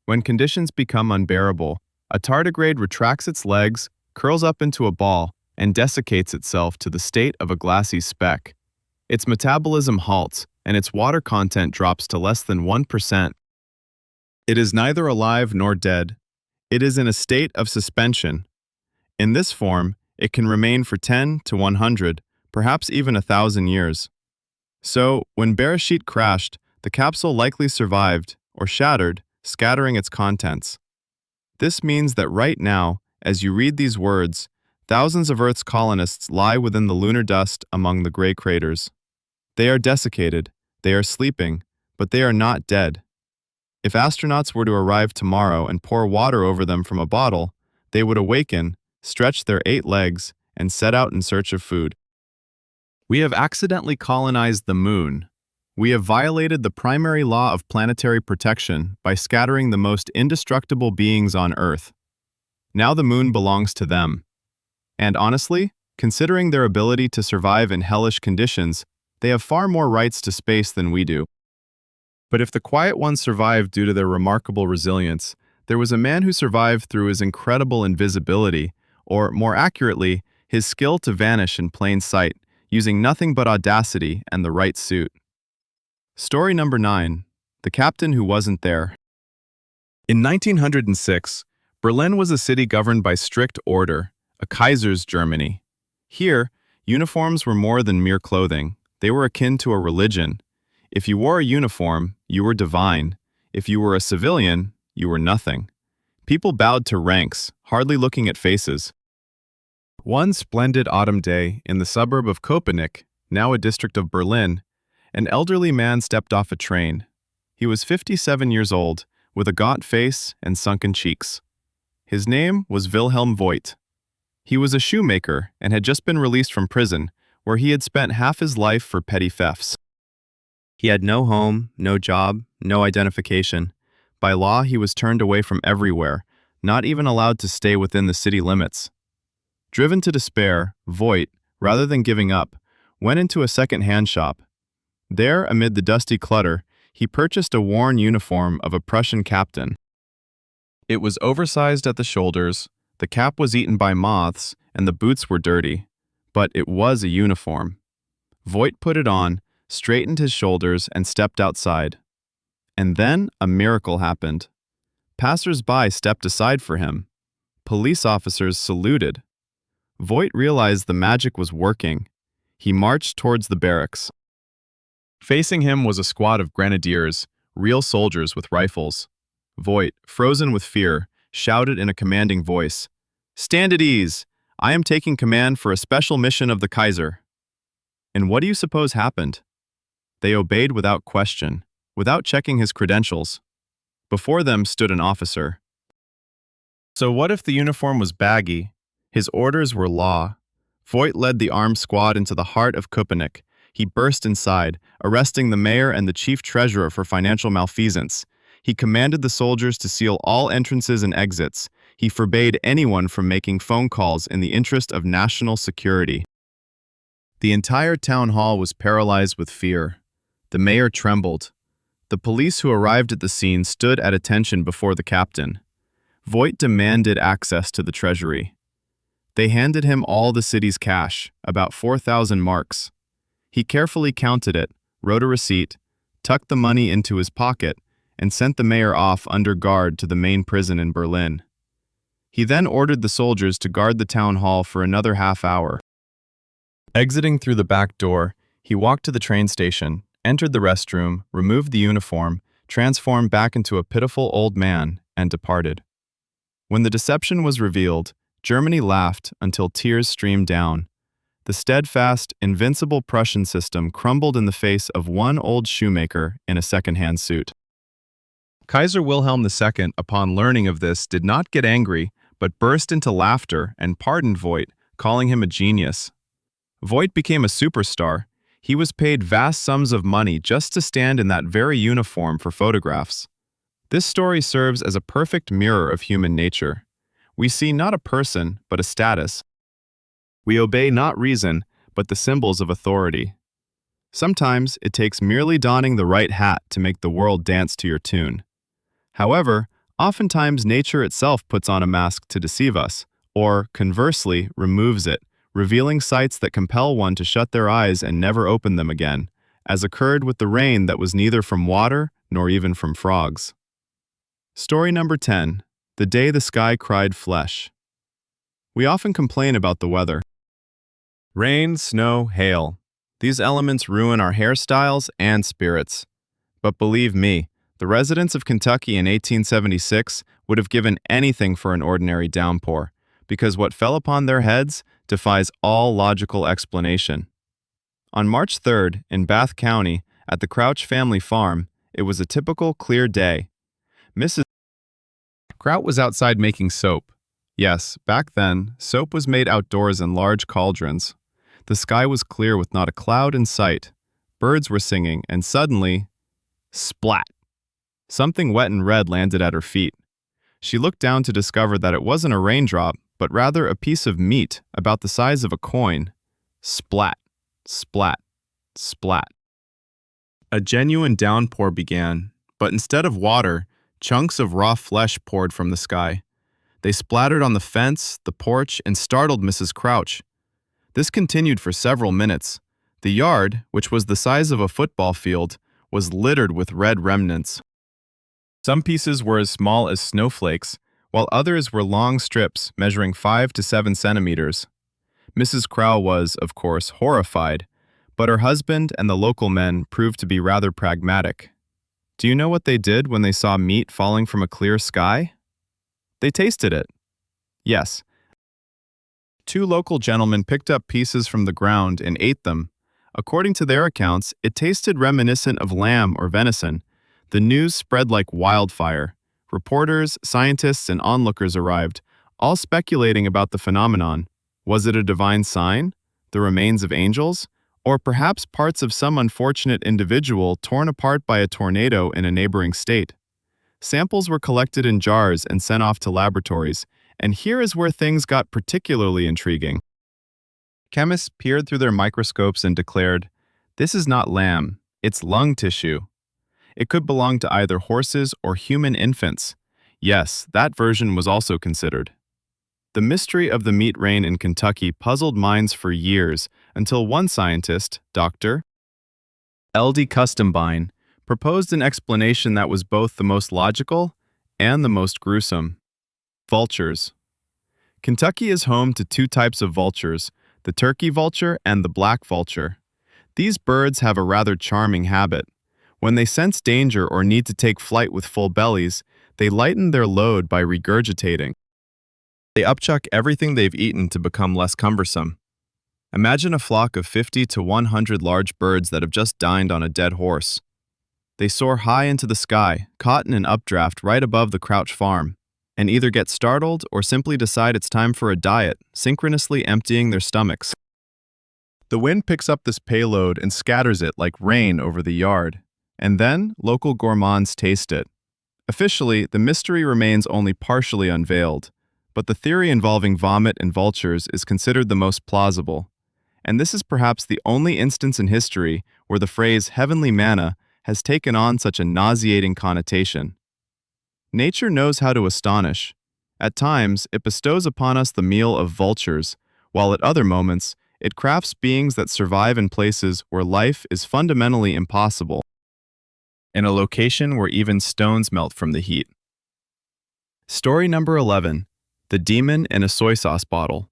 Speaker 1: When conditions become unbearable, a tardigrade retracts its legs, curls up into a ball, and desiccates itself to the state of a glassy speck. Its metabolism halts, and its water content drops to less than 1%. It is neither alive nor dead. It is in a state of suspension. In this form, it can remain for 10 to 100, perhaps even 1,000 years. So, when Bereshit crashed, the capsule likely survived, or shattered, scattering its contents. This means that right now, as you read these words, thousands of Earth's colonists lie within the lunar dust among the gray craters. They are desiccated, they are sleeping, but they are not dead. If astronauts were to arrive tomorrow and pour water over them from a bottle, they would awaken, stretch their 8 legs, and set out in search of food. We have accidentally colonized the moon. We have violated the primary law of planetary protection by scattering the most indestructible beings on Earth. Now the moon belongs to them. And honestly, considering their ability to survive in hellish conditions, they have far more rights to space than we do. But if the quiet ones survived due to their remarkable resilience, there was a man who survived through his incredible invisibility, or more accurately, his skill to vanish in plain sight, using nothing but audacity and the right suit. Story number 9. The Captain Who Wasn't There. In 1906, Berlin was a city governed by strict order, a Kaiser's Germany. Here, uniforms were more than mere clothing. They were akin to a religion. If you wore a uniform, you were divine. If you were a civilian, you were nothing. People bowed to ranks, hardly looking at faces. One splendid autumn day in the suburb of Köpenick, now a district of Berlin, an elderly man stepped off a train. He was 57 years old, with a gaunt face and sunken cheeks. His name was Wilhelm Voigt. He was a shoemaker and had just been released from prison, where he had spent half his life for petty thefts. He had no home, no job, no identification. By law, he was turned away from everywhere, not even allowed to stay within the city limits. Driven to despair, Voigt, rather than giving up, went into a second-hand shop. There, amid the dusty clutter, he purchased a worn uniform of a Prussian captain. It was oversized at the shoulders, the cap was eaten by moths, and the boots were dirty. But it was a uniform. Voigt put it on, straightened his shoulders, and stepped outside. And then a miracle happened. Passers-by stepped aside for him. Police officers saluted. Voigt realized the magic was working. He marched towards the barracks. Facing him was a squad of grenadiers, real soldiers with rifles. Voigt, frozen with fear, shouted in a commanding voice, "Stand at ease! I am taking command for a special mission of the Kaiser." And what do you suppose happened? They obeyed without question, without checking his credentials. Before them stood an officer. So what if the uniform was baggy? His orders were law. Voigt led the armed squad into the heart of Köpenick. He burst inside, arresting the mayor and the chief treasurer for financial malfeasance. He commanded the soldiers to seal all entrances and exits. He forbade anyone from making phone calls in the interest of national security. The entire town hall was paralyzed with fear. The mayor trembled. The police who arrived at the scene stood at attention before the captain. Voigt demanded access to the treasury. They handed him all the city's cash, about 4,000 marks. He carefully counted it, wrote a receipt, tucked the money into his pocket, and sent the mayor off under guard to the main prison in Berlin. He then ordered the soldiers to guard the town hall for another half hour. Exiting through the back door, he walked to the train station, entered the restroom, removed the uniform, transformed back into a pitiful old man, and departed. When the deception was revealed, Germany laughed until tears streamed down. The steadfast, invincible Prussian system crumbled in the face of one old shoemaker in a second-hand suit. Kaiser Wilhelm II, upon learning of this, did not get angry, but burst into laughter and pardoned Voigt, calling him a genius. Voigt became a superstar. He was paid vast sums of money just to stand in that very uniform for photographs. This story serves as a perfect mirror of human nature. We see not a person, but a status. We obey not reason, but the symbols of authority. Sometimes it takes merely donning the right hat to make the world dance to your tune. However, oftentimes nature itself puts on a mask to deceive us, or, conversely, removes it, revealing sights that compel one to shut their eyes and never open them again, as occurred with the rain that was neither from water nor even from frogs. Story number 10. The Day the Sky Cried Flesh. We often complain about the weather. Rain, snow, hail. These elements ruin our hairstyles and spirits. But believe me, the residents of Kentucky in 1876 would have given anything for an ordinary downpour, because what fell upon their heads defies all logical explanation. On March 3rd, in Bath County, at the Crouch family farm, it was a typical clear day. Mrs. Kraut was outside making soap. Yes, back then, soap was made outdoors in large cauldrons. The sky was clear with not a cloud in sight. Birds were singing, and suddenly, splat! Something wet and red landed at her feet. She looked down to discover that it wasn't a raindrop, but rather a piece of meat about the size of a coin. Splat, splat, splat. A genuine downpour began, but instead of water, chunks of raw flesh poured from the sky. They splattered on the fence, the porch, and startled Mrs. Crouch. This continued for several minutes. The yard, which was the size of a football field, was littered with red remnants. Some pieces were as small as snowflakes, while others were long strips measuring 5 to 7 centimeters. Mrs. Crow was, of course, horrified, but her husband and the local men proved to be rather pragmatic. Do you know what they did when they saw meat falling from a clear sky? They tasted it. Yes. 2 local gentlemen picked up pieces from the ground and ate them. According to their accounts, it tasted reminiscent of lamb or venison. The news spread like wildfire. Reporters, scientists, and onlookers arrived, all speculating about the phenomenon. Was it a divine sign? The remains of angels? Or perhaps parts of some unfortunate individual torn apart by a tornado in a neighboring state? Samples were collected in jars and sent off to laboratories, and here is where things got particularly intriguing. Chemists peered through their microscopes and declared, "This is not lamb, it's lung tissue." It could belong to either horses or human infants. Yes, that version was also considered. The mystery of the meat rain in Kentucky puzzled minds for years until one scientist, Dr. L.D. Custombine, proposed an explanation that was both the most logical and the most gruesome. Vultures. Kentucky is home to two types of vultures, the turkey vulture and the black vulture. These birds have a rather charming habit. When they sense danger or need to take flight with full bellies, they lighten their load by regurgitating. They upchuck everything they've eaten to become less cumbersome. Imagine a flock of 50 to 100 large birds that have just dined on a dead horse. They soar high into the sky, caught in an updraft right above the Crouch farm, and either get startled or simply decide it's time for a diet, synchronously emptying their stomachs. The wind picks up this payload and scatters it like rain over the yard, and then local gourmands taste it. Officially, the mystery remains only partially unveiled, but the theory involving vomit and vultures is considered the most plausible. And this is perhaps the only instance in history where the phrase heavenly manna has taken on such a nauseating connotation. Nature knows how to astonish. At times, it bestows upon us the meal of vultures, while at other moments, it crafts beings that survive in places where life is fundamentally impossible, in a location where even stones melt from the heat. Story number 11. The Demon in a Soy Sauce Bottle.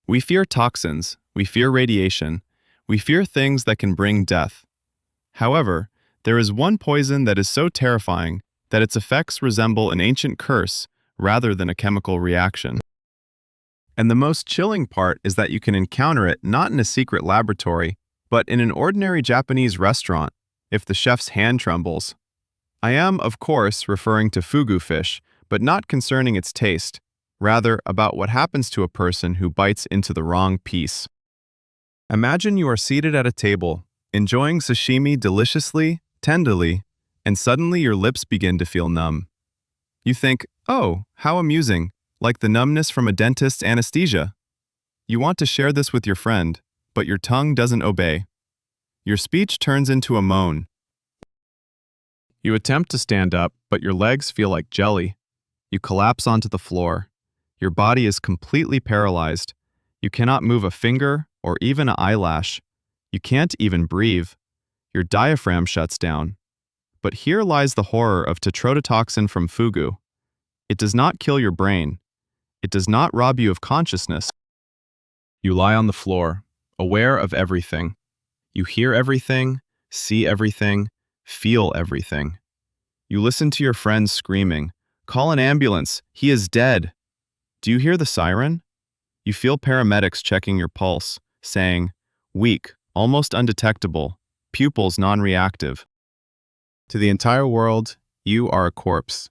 Speaker 1: We fear toxins, we fear radiation, we fear things that can bring death. However, there is one poison that is so terrifying that its effects resemble an ancient curse rather than a chemical reaction. And the most chilling part is that you can encounter it not in a secret laboratory, but in an ordinary Japanese restaurant, if the chef's hand trembles. I am, of course, referring to fugu fish, but not concerning its taste, rather about what happens to a person who bites into the wrong piece. Imagine you are seated at a table, enjoying sashimi deliciously, tenderly, and suddenly your lips begin to feel numb. You think, oh, how amusing, like the numbness from a dentist's anesthesia. You want to share this with your friend, but your tongue doesn't obey. Your speech turns into a moan. You attempt to stand up, but your legs feel like jelly. You collapse onto the floor. Your body is completely paralyzed. You cannot move a finger or even an eyelash. You can't even breathe. Your diaphragm shuts down. But here lies the horror of tetrodotoxin from fugu. It does not kill your brain. It does not rob you of consciousness. You lie on the floor, aware of everything. You hear everything, see everything, feel everything. You listen to your friends screaming, "Call an ambulance, he is dead." Do you hear the siren? You feel paramedics checking your pulse, saying, "Weak, almost undetectable, pupils non-reactive." To the entire world, you are a corpse.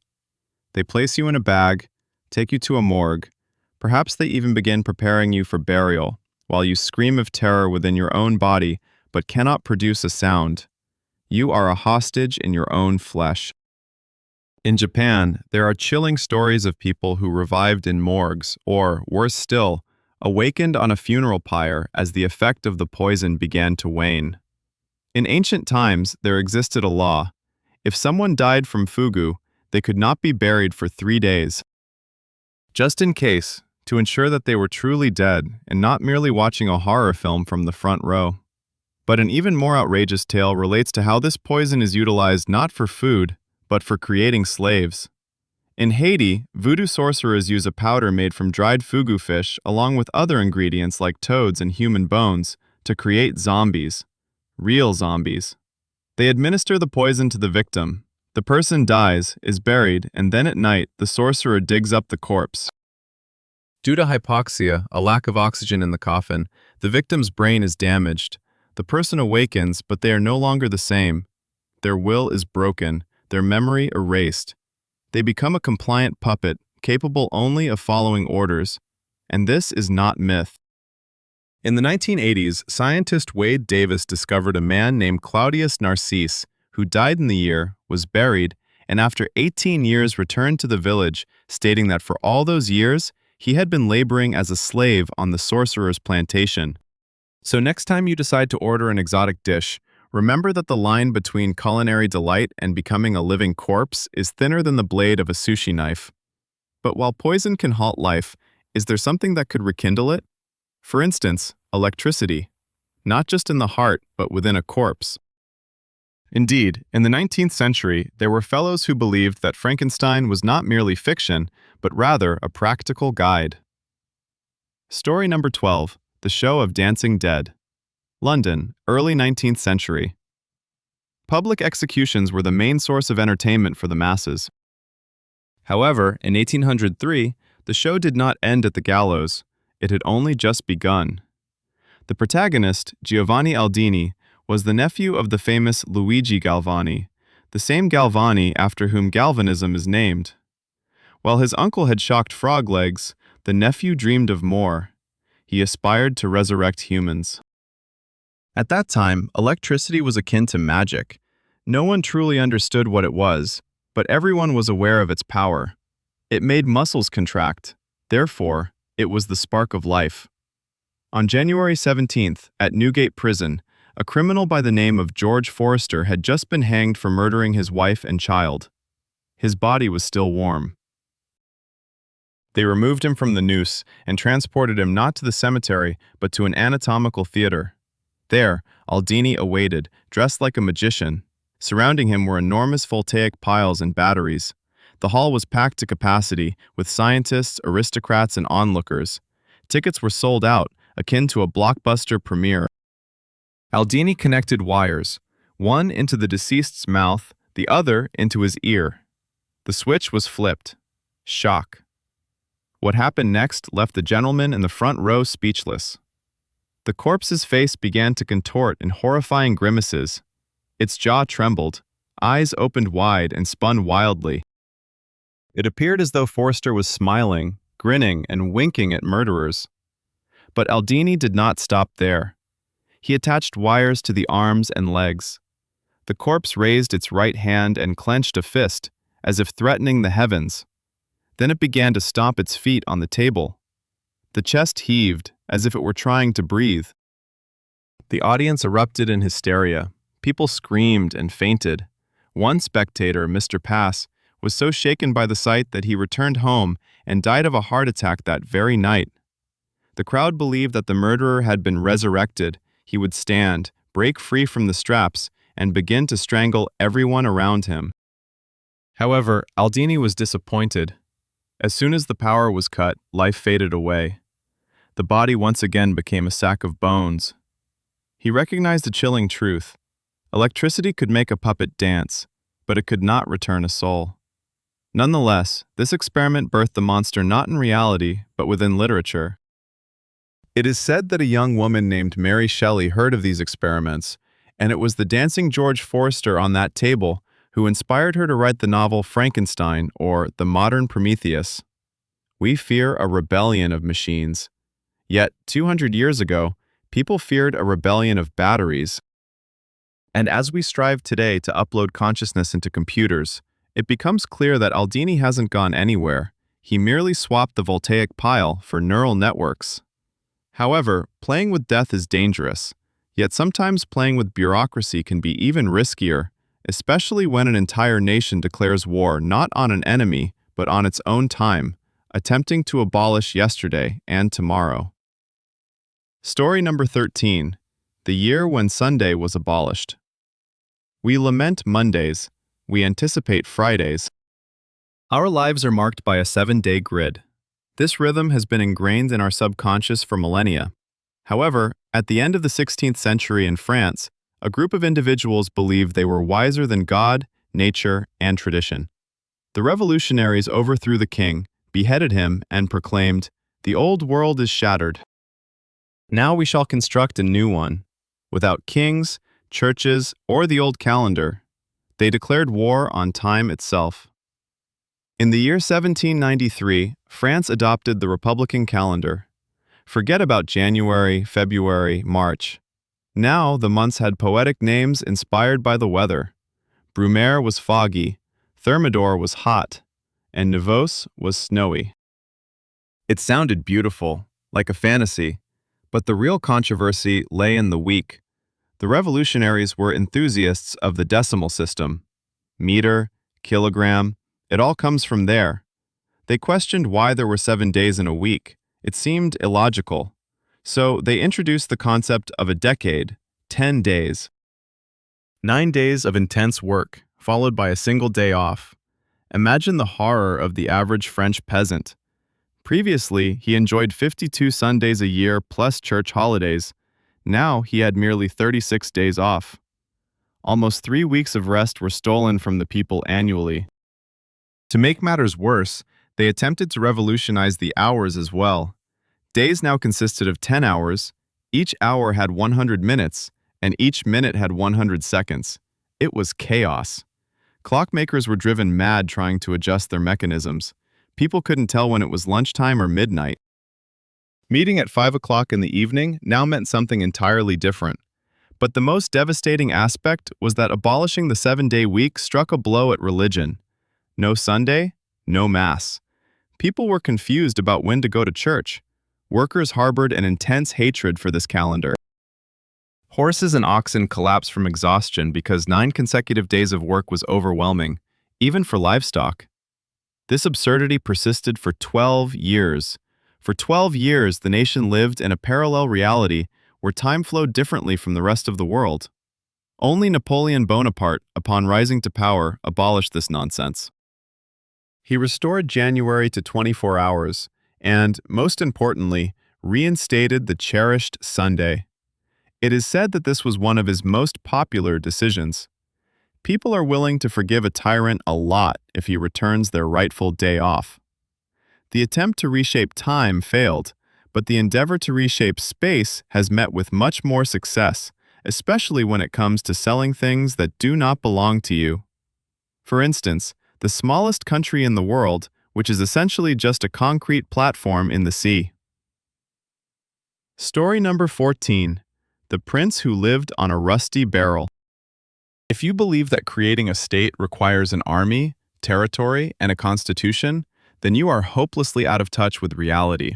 Speaker 1: They place you in a bag, take you to a morgue. Perhaps they even begin preparing you for burial, while you scream of terror within your own body but cannot produce a sound. You are a hostage in your own flesh. In Japan, there are chilling stories of people who revived in morgues or, worse still, awakened on a funeral pyre as the effect of the poison began to wane. In ancient times, there existed a law. If someone died from fugu, they could not be buried for 3 days. Just in case, to ensure that they were truly dead and not merely watching a horror film from the front row. But an even more outrageous tale relates to how this poison is utilized not for food, but for creating slaves. In Haiti, voodoo sorcerers use a powder made from dried fugu fish along with other ingredients like toads and human bones to create zombies. Real zombies. They administer the poison to the victim. The person dies, is buried, and then at night, the sorcerer digs up the corpse. Due to hypoxia, a lack of oxygen in the coffin, the victim's brain is damaged. The person awakens, but they are no longer the same. Their will is broken, their memory erased. They become a compliant puppet, capable only of following orders. And this is not myth. In the 1980s, scientist Wade Davis discovered a man named Claudius Narcisse, who died in the year, was buried, and after 18 years returned to the village, stating that for all those years, he had been laboring as a slave on the sorcerer's plantation. So next time you decide to order an exotic dish, remember that the line between culinary delight and becoming a living corpse is thinner than the blade of a sushi knife. But while poison can halt life, is there something that could rekindle it? For instance, electricity. Not just in the heart, but within a corpse. Indeed, in the 19th century, there were fellows who believed that Frankenstein was not merely fiction, but rather a practical guide. Story number 12. The Show of Dancing Dead. London, early 19th century. Public executions were the main source of entertainment for the masses. However, in 1803, the show did not end at the gallows. It had only just begun. The protagonist, Giovanni Aldini, was the nephew of the famous Luigi Galvani, the same Galvani after whom galvanism is named. While his uncle had shocked frog legs, the nephew dreamed of more. He aspired to resurrect humans. At that time, electricity was akin to magic. No one truly understood what it was, but everyone was aware of its power. It made muscles contract. Therefore, it was the spark of life. On January 17th, at Newgate Prison, a criminal by the name of George Forrester had just been hanged for murdering his wife and child. His body was still warm. They removed him from the noose and transported him not to the cemetery, but to an anatomical theater. There, Aldini awaited, dressed like a magician. Surrounding him were enormous voltaic piles and batteries. The hall was packed to capacity, with scientists, aristocrats, and onlookers. Tickets were sold out, akin to a blockbuster premiere. Aldini connected wires, one into the deceased's mouth, the other into his ear. The switch was flipped. Shock. What happened next left the gentleman in the front row speechless. The corpse's face began to contort in horrifying grimaces. Its jaw trembled, eyes opened wide and spun wildly. It appeared as though Forrester was smiling, grinning, and winking at murderers. But Aldini did not stop there. He attached wires to the arms and legs. The corpse raised its right hand and clenched a fist, as if threatening the heavens. Then it began to stomp its feet on the table. The chest heaved, as if it were trying to breathe. The audience erupted in hysteria. People screamed and fainted. One spectator, Mr. Pass, was so shaken by the sight that he returned home and died of a heart attack that very night. The crowd believed that the murderer had been resurrected. He would stand, break free from the straps, and begin to strangle everyone around him. However, Aldini was disappointed. As soon as the power was cut, life faded away. The body once again became a sack of bones. He recognized a chilling truth. Electricity could make a puppet dance, but it could not return a soul. Nonetheless, this experiment birthed the monster not in reality, but within literature. It is said that a young woman named Mary Shelley heard of these experiments, and it was the dancing George Forrester on that table who inspired her to write the novel Frankenstein, or The Modern Prometheus. We fear a rebellion of machines. Yet, 200 years ago, people feared a rebellion of batteries. And as we strive today to upload consciousness into computers, it becomes clear that Aldini hasn't gone anywhere. He merely swapped the voltaic pile for neural networks. However, playing with death is dangerous. Yet sometimes playing with bureaucracy can be even riskier, especially when an entire nation declares war not on an enemy, but on its own time, attempting to abolish yesterday and tomorrow. Story number 13. The year when Sunday was abolished. We lament Mondays. We anticipate Fridays. Our lives are marked by a 7-day grid. This rhythm has been ingrained in our subconscious for millennia. However, at the end of the 16th century in France, a group of individuals believed they were wiser than God, nature, and tradition. The revolutionaries overthrew the king, beheaded him, and proclaimed, "The old world is shattered. Now we shall construct a new one." Without kings, churches, or the old calendar, they declared war on time itself. In the year 1793, France adopted the Republican calendar. Forget about January, February, March. Now the months had poetic names inspired by the weather. Brumaire was foggy, Thermidor was hot, and Nivose was snowy. It sounded beautiful, like a fantasy, but the real controversy lay in the week. The revolutionaries were enthusiasts of the decimal system. Meter, kilogram, it all comes from there. They questioned why there were 7 days in a week. It seemed illogical. So they introduced the concept of a decade, 10 days. 9 days of intense work, followed by a single day off. Imagine the horror of the average French peasant. Previously, he enjoyed 52 Sundays a year plus church holidays. Now he had merely 36 days off. Almost 3 weeks of rest were stolen from the people annually. To make matters worse, they attempted to revolutionize the hours as well. Days now consisted of 10 hours, each hour had 100 minutes, and each minute had 100 seconds. It was chaos. Clockmakers were driven mad trying to adjust their mechanisms. People couldn't tell when it was lunchtime or midnight. Meeting at 5 o'clock in the evening now meant something entirely different. But the most devastating aspect was that abolishing the 7-day week struck a blow at religion. No Sunday, no Mass. People were confused about when to go to church. Workers harbored an intense hatred for this calendar. Horses and oxen collapsed from exhaustion because 9 consecutive days of work was overwhelming, even for livestock. This absurdity persisted for 12 years. For 12 years, the nation lived in a parallel reality where time flowed differently from the rest of the world. Only Napoleon Bonaparte, upon rising to power, abolished this nonsense. He restored January to 24 hours and, most importantly, reinstated the cherished Sunday. It is said that this was one of his most popular decisions. People are willing to forgive a tyrant a lot if he returns their rightful day off. The attempt to reshape time failed, but the endeavor to reshape space has met with much more success, especially when it comes to selling things that do not belong to you. For instance, the smallest country in the world, which is essentially just a concrete platform in the sea. Story number 14. The Prince Who Lived on a Rusty Barrel. If you believe that creating a state requires an army, territory, and a constitution, then you are hopelessly out of touch with reality.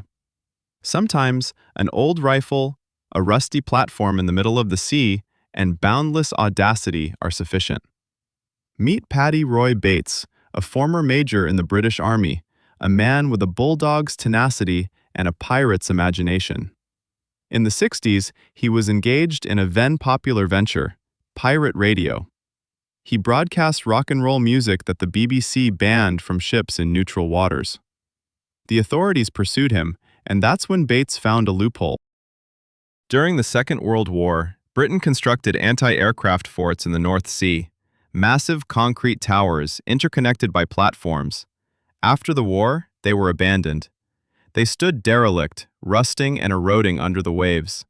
Speaker 1: Sometimes, an old rifle, a rusty platform in the middle of the sea, and boundless audacity are sufficient. Meet Paddy Roy Bates, a former major in the British Army, a man with a bulldog's tenacity and a pirate's imagination. In the 60s, he was engaged in a then popular venture, pirate radio. He broadcast rock and roll music that the BBC banned from ships in neutral waters. The authorities pursued him, and that's when Bates found a loophole. During the Second World War, Britain constructed anti-aircraft forts in the North Sea, massive concrete towers interconnected by platforms. After the war, they were abandoned. They stood derelict, rusting and eroding under the waves.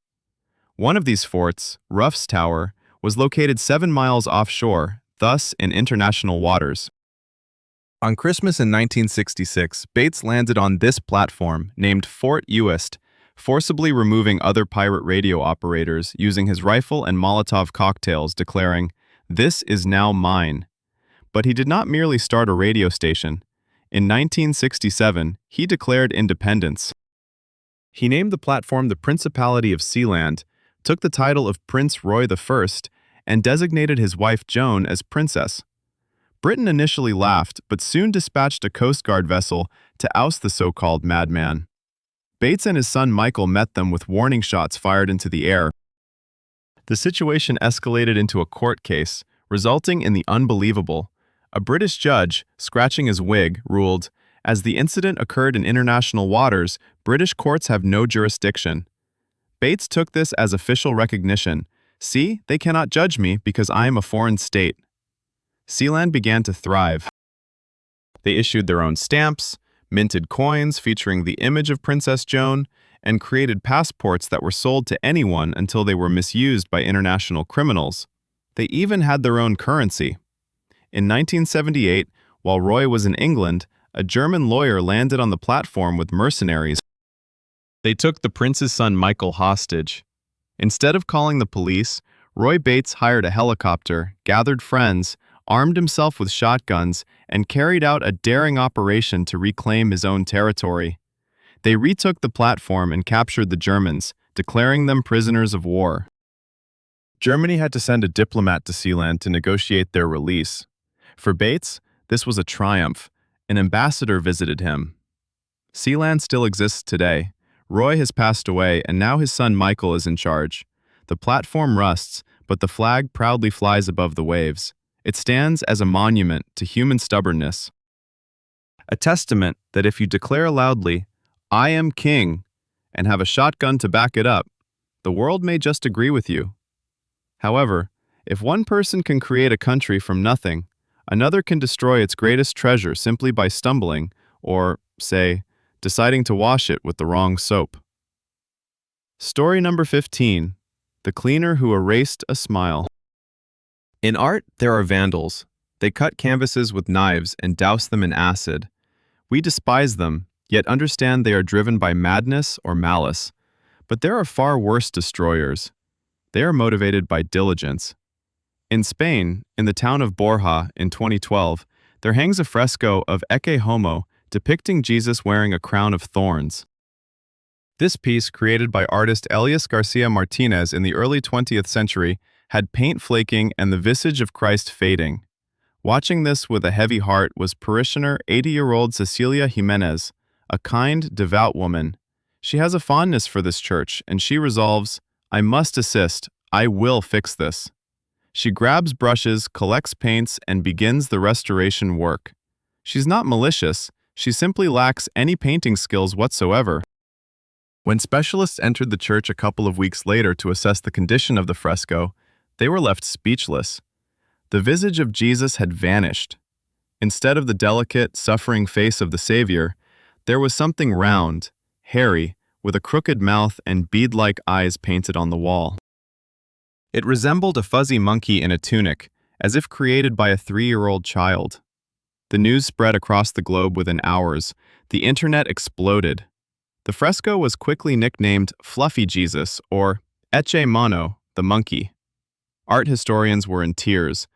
Speaker 1: One of these forts, Ruff's Tower, was located 7 miles offshore, thus in international waters. On Christmas in 1966, Bates landed on this platform, named Fort Uist, forcibly removing other pirate radio operators using his rifle and Molotov cocktails, declaring, "This is now mine." But he did not merely start a radio station. In 1967, he declared independence. He named the platform the Principality of Sealand, took the title of Prince Roy I, and designated his wife Joan as princess. Britain initially laughed, but soon dispatched a Coast Guard vessel to oust the so-called madman. Bates and his son Michael met them with warning shots fired into the air. The situation escalated into a court case, resulting in the unbelievable. A British judge, scratching his wig, ruled, "As the incident occurred in international waters, British courts have no jurisdiction." Bates took this as official recognition. "See, they cannot judge me because I am a foreign state." Sealand began to thrive. They issued their own stamps, minted coins featuring the image of Princess Joan, and created passports that were sold to anyone until they were misused by international criminals. They even had their own currency. In 1978, while Roy was in England, a German lawyer landed on the platform with mercenaries. They took the prince's son Michael hostage. Instead of calling the police, Roy Bates hired a helicopter, gathered friends, armed himself with shotguns, and carried out a daring operation to reclaim his own territory. They retook the platform and captured the Germans, declaring them prisoners of war. Germany had to send a diplomat to Sealand to negotiate their release. For Bates, this was a triumph. An ambassador visited him. Sealand still exists today. Roy has passed away, and now his son Michael is in charge. The platform rusts, but the flag proudly flies above the waves. It stands as a monument to human stubbornness. A testament that if you declare loudly, "I am king," and have a shotgun to back it up, the world may just agree with you. However, if one person can create a country from nothing, another can destroy its greatest treasure simply by stumbling, or, say, deciding to wash it with the wrong soap. Story number 15. The Cleaner Who Erased a Smile. In art, there are vandals. They cut canvases with knives and douse them in acid. We despise them, yet understand they are driven by madness or malice. But there are far worse destroyers. They are motivated by diligence. In Spain, in the town of Borja in 2012, there hangs a fresco of Ecce Homo depicting Jesus wearing a crown of thorns. This piece, created by artist Elias Garcia Martinez in the early 20th century, had paint flaking and the visage of Christ fading. Watching this with a heavy heart was parishioner 80-year-old Cecilia Jimenez, a kind, devout woman. She has a fondness for this church, and she resolves, "I must assist. I will fix this." She grabs brushes, collects paints, and begins the restoration work. She's not malicious, she simply lacks any painting skills whatsoever. When specialists entered the church a couple of weeks later to assess the condition of the fresco, they were left speechless. The visage of Jesus had vanished. Instead of the delicate, suffering face of the Savior, there was something round, hairy, with a crooked mouth and bead-like eyes painted on the wall. It resembled a fuzzy monkey in a tunic, as if created by a 3-year-old child. The news spread across the globe within hours. The internet exploded. The fresco was quickly nicknamed Fluffy Jesus, or Ecce Mono, the monkey. Art historians were in tears.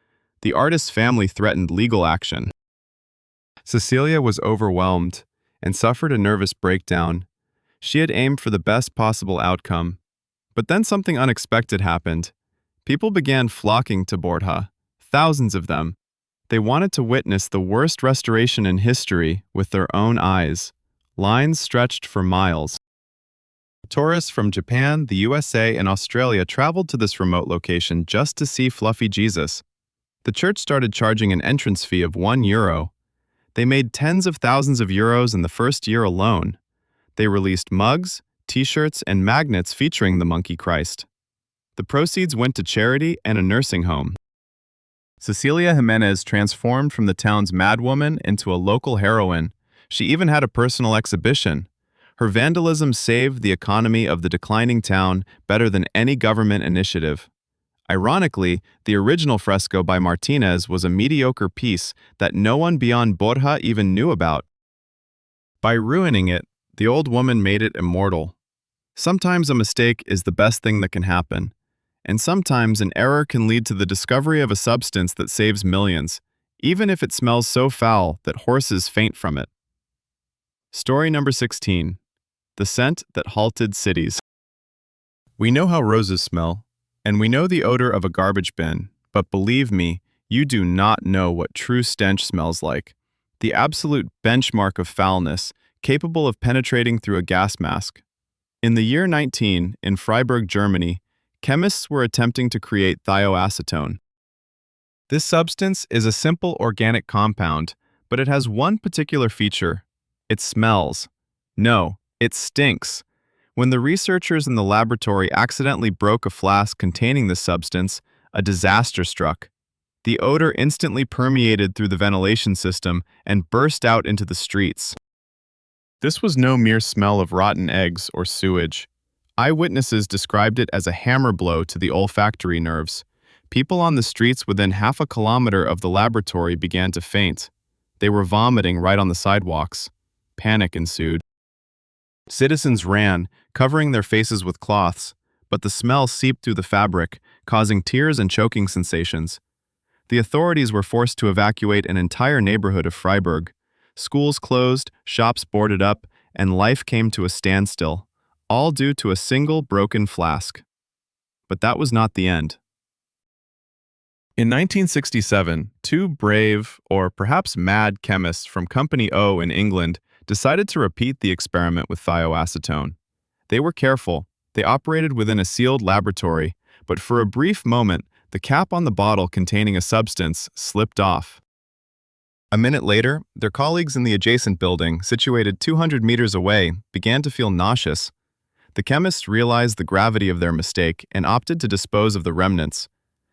Speaker 1: The artist's family threatened legal action. Cecilia was overwhelmed and suffered a nervous breakdown. She had aimed for the best possible outcome. But then something unexpected happened. People began flocking to Borja, thousands of them. They wanted to witness the worst restoration in history with their own eyes. Lines stretched for miles. Tourists from Japan, the USA, and Australia traveled to this remote location just to see Fluffy Jesus. The church started charging an entrance fee of €1. They made tens of thousands of euros in the first year alone. They released mugs, t-shirts, and magnets featuring the Monkey Christ. The proceeds went to charity and a nursing home. Cecilia Jimenez transformed from the town's madwoman into a local heroine. She even had a personal exhibition. Her vandalism saved the economy of the declining town better than any government initiative. Ironically, the original fresco by Martinez was a mediocre piece that no one beyond Borja even knew about. By ruining it, the old woman made it immortal. Sometimes a mistake is the best thing that can happen, and sometimes an error can lead to the discovery of a substance that saves millions, even if it smells so foul that horses faint from it. Story number 16. The Scent That Halted Cities. We know how roses smell, and we know the odor of a garbage bin, but believe me, you do not know what true stench smells like. The absolute benchmark of foulness, capable of penetrating through a gas mask. In the year 19, in Freiburg, Germany, chemists were attempting to create thioacetone. This substance is a simple organic compound, but it has one particular feature. It smells. No, it stinks. When the researchers in the laboratory accidentally broke a flask containing this substance, a disaster struck. The odor instantly permeated through the ventilation system and burst out into the streets. This was no mere smell of rotten eggs or sewage. Eyewitnesses described it as a hammer blow to the olfactory nerves. People on the streets within half a kilometer of the laboratory began to faint. They were vomiting right on the sidewalks. Panic ensued. Citizens ran, covering their faces with cloths, but the smell seeped through the fabric, causing tears and choking sensations. The authorities were forced to evacuate an entire neighborhood of Freiburg. Schools closed, shops boarded up, and life came to a standstill, all due to a single broken flask. But that was not the end. In 1967, two brave, or perhaps mad, chemists from Company O in England decided to repeat the experiment with thioacetone. They were careful. They operated within a sealed laboratory, but for a brief moment, the cap on the bottle containing a substance slipped off. A minute later, their colleagues in the adjacent building, situated 200 meters away, began to feel nauseous. The chemists realized the gravity of their mistake and opted to dispose of the remnants.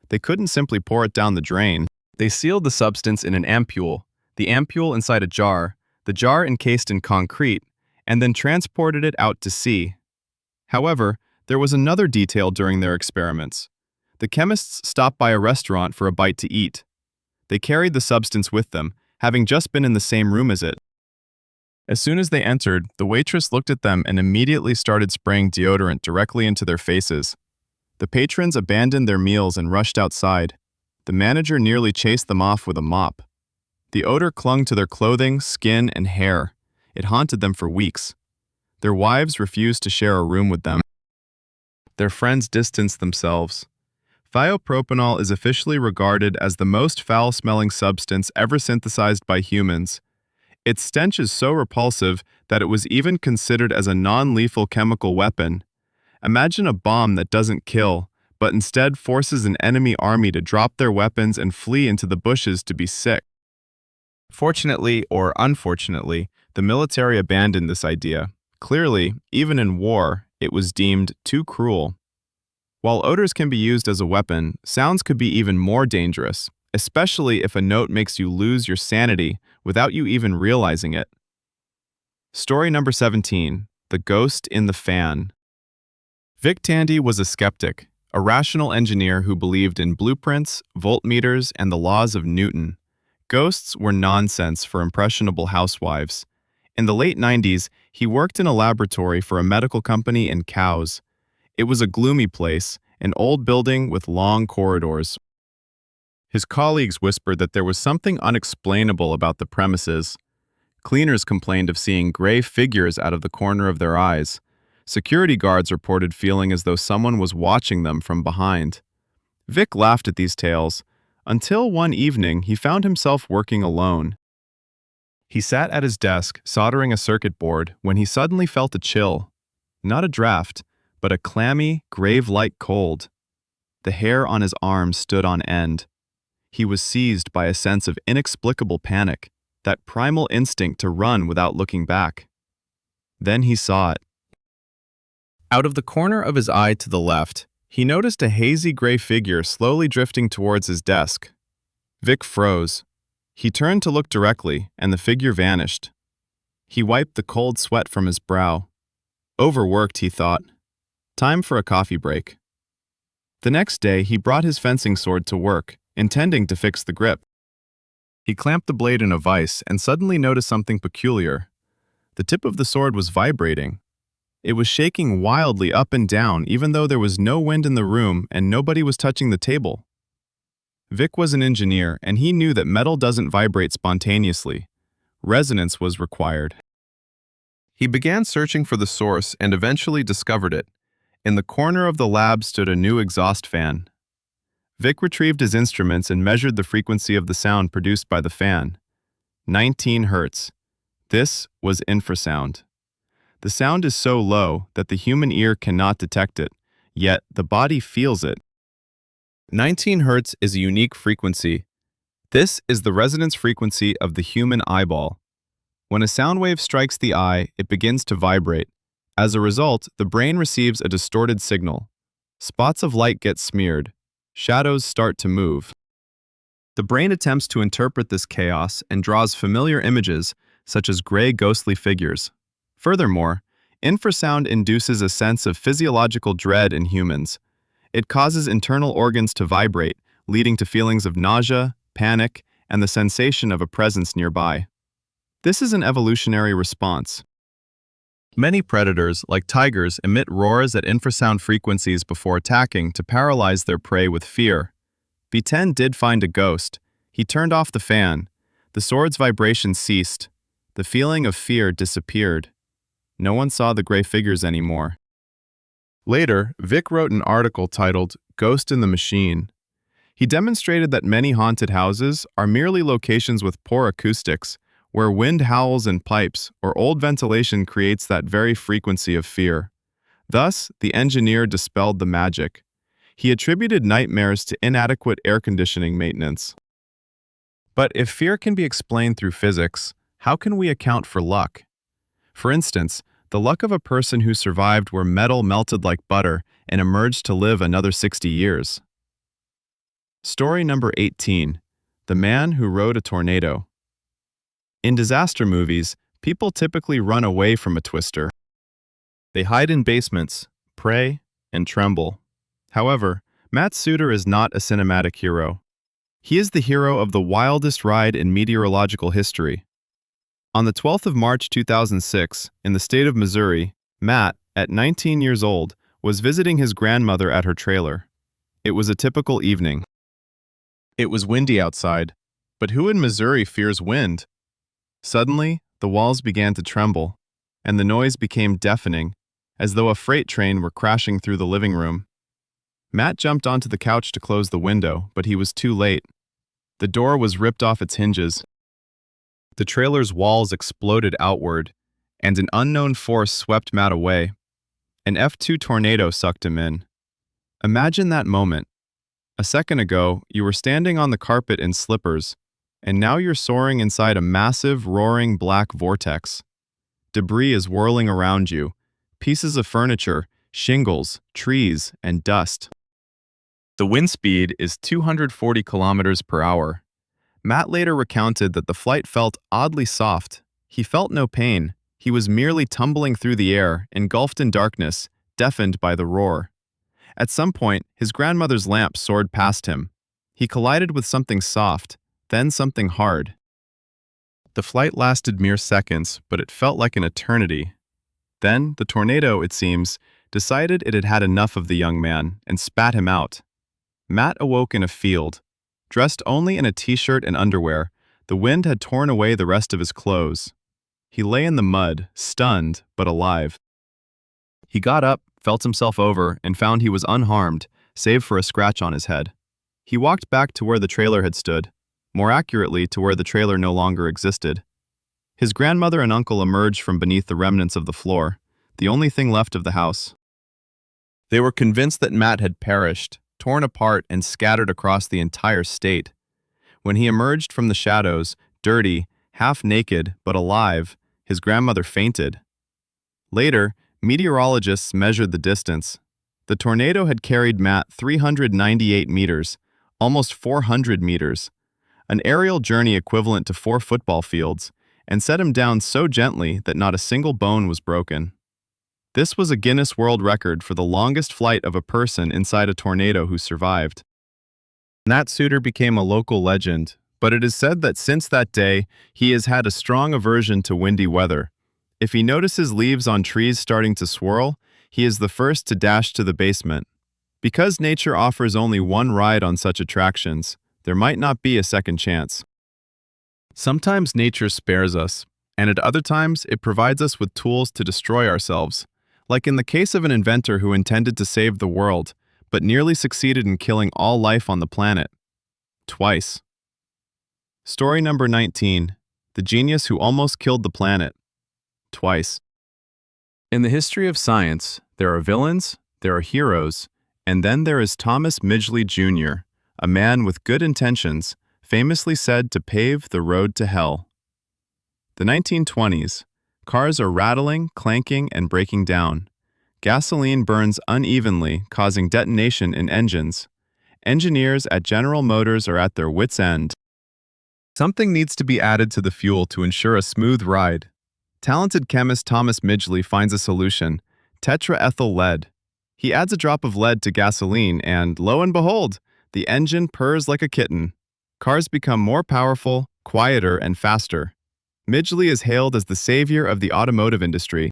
Speaker 1: They couldn't simply pour it down the drain. They sealed the substance in an ampule, the ampule inside a jar, the jar encased in concrete, and then transported it out to sea. However, there was another detail during their experiments. The chemists stopped by a restaurant for a bite to eat. They carried the substance with them, having just been in the same room as it. As soon as they entered, the waitress looked at them and immediately started spraying deodorant directly into their faces. The patrons abandoned their meals and rushed outside. The manager nearly chased them off with a mop. The odor clung to their clothing, skin, and hair. It haunted them for weeks. Their wives refused to share a room with them. Their friends distanced themselves. Thiopropanol is officially regarded as the most foul-smelling substance ever synthesized by humans. Its stench is so repulsive that it was even considered as a non-lethal chemical weapon. Imagine a bomb that doesn't kill, but instead forces an enemy army to drop their weapons and flee into the bushes to be sick. Fortunately or unfortunately, the military abandoned this idea. Clearly, even in war, it was deemed too cruel. While odors can be used as a weapon, sounds could be even more dangerous, especially if a note makes you lose your sanity without you even realizing it. Story number 17, The Ghost in the Fan. Vic Tandy was a skeptic, a rational engineer who believed in blueprints, voltmeters, and the laws of Newton. Ghosts were nonsense for impressionable housewives. In the late 90s, he worked in a laboratory for a medical company in Cowes. It was a gloomy place, an old building with long corridors. His colleagues whispered that there was something unexplainable about the premises. Cleaners complained of seeing gray figures out of the corner of their eyes. Security guards reported feeling as though someone was watching them from behind. Vic laughed at these tales, until one evening he found himself working alone. He sat at his desk, soldering a circuit board, when he suddenly felt a chill. Not a draft, but a clammy, grave-like cold. The hair on his arms stood on end. He was seized by a sense of inexplicable panic, that primal instinct to run without looking back. Then he saw it. Out of the corner of his eye to the left, he noticed a hazy gray figure slowly drifting towards his desk. Vic froze. He turned to look directly, and the figure vanished. He wiped the cold sweat from his brow. Overworked, he thought. Time for a coffee break. The next day, he brought his fencing sword to work, intending to fix the grip. He clamped the blade in a vise and suddenly noticed something peculiar. The tip of the sword was vibrating. It was shaking wildly up and down even though there was no wind in the room and nobody was touching the table. Vic was an engineer, and he knew that metal doesn't vibrate spontaneously. Resonance was required. He began searching for the source and eventually discovered it. In the corner of the lab stood a new exhaust fan. Vic retrieved his instruments and measured the frequency of the sound produced by the fan. 19 hertz. This was infrasound. The sound is so low that the human ear cannot detect it, yet the body feels it. 19 hertz is a unique frequency. This is the resonance frequency of the human eyeball. When a sound wave strikes the eye, it begins to vibrate. As a result, the brain receives a distorted signal. Spots of light get smeared. Shadows start to move. The brain attempts to interpret this chaos and draws familiar images, such as gray ghostly figures. Furthermore, infrasound induces a sense of physiological dread in humans. It causes internal organs to vibrate, leading to feelings of nausea, panic, and the sensation of a presence nearby. This is an evolutionary response. Many predators, like tigers, emit roars at infrasound frequencies before attacking to paralyze their prey with fear. V10 did find a ghost. He turned off the fan. The sword's vibration ceased. The feeling of fear disappeared. No one saw the gray figures anymore. Later, Vic wrote an article titled "Ghost in the Machine." He demonstrated that many haunted houses are merely locations with poor acoustics, where wind howls in pipes or old ventilation creates that very frequency of fear. Thus, the engineer dispelled the magic. He attributed nightmares to inadequate air conditioning maintenance. But if fear can be explained through physics, how can we account for luck? For instance, the luck of a person who survived where metal melted like butter and emerged to live another 60 years. Story number 18. The Man Who Rode a Tornado. In disaster movies, people typically run away from a twister. They hide in basements, pray, and tremble. However, Matt Suter is not a cinematic hero. He is the hero of the wildest ride in meteorological history. On the 12th of March 2006, in the state of Missouri, Matt, at 19 years old, was visiting his grandmother at her trailer. It was a typical evening. It was windy outside, but who in Missouri fears wind? Suddenly, the walls began to tremble, and the noise became deafening, as though a freight train were crashing through the living room. Matt jumped onto the couch to close the window, but he was too late. The door was ripped off its hinges. The trailer's walls exploded outward, and an unknown force swept Matt away. An F2 tornado sucked him in. Imagine that moment. A second ago, you were standing on the carpet in slippers, and now you're soaring inside a massive, roaring black vortex. Debris is whirling around you, pieces of furniture, shingles, trees, and dust. The wind speed is 240 kilometers per hour. Matt later recounted that the flight felt oddly soft. He felt no pain. He was merely tumbling through the air, engulfed in darkness, deafened by the roar. At some point, his grandmother's lamp soared past him. He collided with something soft, then something hard. The flight lasted mere seconds, but it felt like an eternity. Then, the tornado, it seems, decided it had had enough of the young man and spat him out. Matt awoke in a field. Dressed only in a t-shirt and underwear, the wind had torn away the rest of his clothes. He lay in the mud, stunned but alive. He got up, felt himself over, and found he was unharmed, save for a scratch on his head. He walked back to where the trailer had stood, more accurately to where the trailer no longer existed. His grandmother and uncle emerged from beneath the remnants of the floor, the only thing left of the house. They were convinced that Matt had perished, torn apart and scattered across the entire state. When he emerged from the shadows, dirty, half naked, but alive, his grandmother fainted. Later, meteorologists measured the distance. The tornado had carried Matt 398 meters, almost 400 meters, an aerial journey equivalent to 4 football fields, and set him down so gently that not a single bone was broken. This was a Guinness World Record for the longest flight of a person inside a tornado who survived. Matt Suter became a local legend, but it is said that since that day, he has had a strong aversion to windy weather. If he notices leaves on trees starting to swirl, he is the first to dash to the basement. Because nature offers only one ride on such attractions, there might not be a second chance. Sometimes nature spares us, and at other times it provides us with tools to destroy ourselves. Like in the case of an inventor who intended to save the world, but nearly succeeded in killing all life on the planet. Twice. Story number 19. The Genius Who Almost Killed the Planet. Twice. In the history of science, there are villains, there are heroes, and then there is Thomas Midgley Jr., a man with good intentions, famously said to pave the road to hell. The 1920s. Cars are rattling, clanking, and breaking down. Gasoline burns unevenly, causing detonation in engines. Engineers at General Motors are at their wits' end. Something needs to be added to the fuel to ensure a smooth ride. Talented chemist Thomas Midgley finds a solution: tetraethyl lead. He adds a drop of lead to gasoline and, lo and behold, the engine purrs like a kitten. Cars become more powerful, quieter, and faster. Midgley is hailed as the savior of the automotive industry.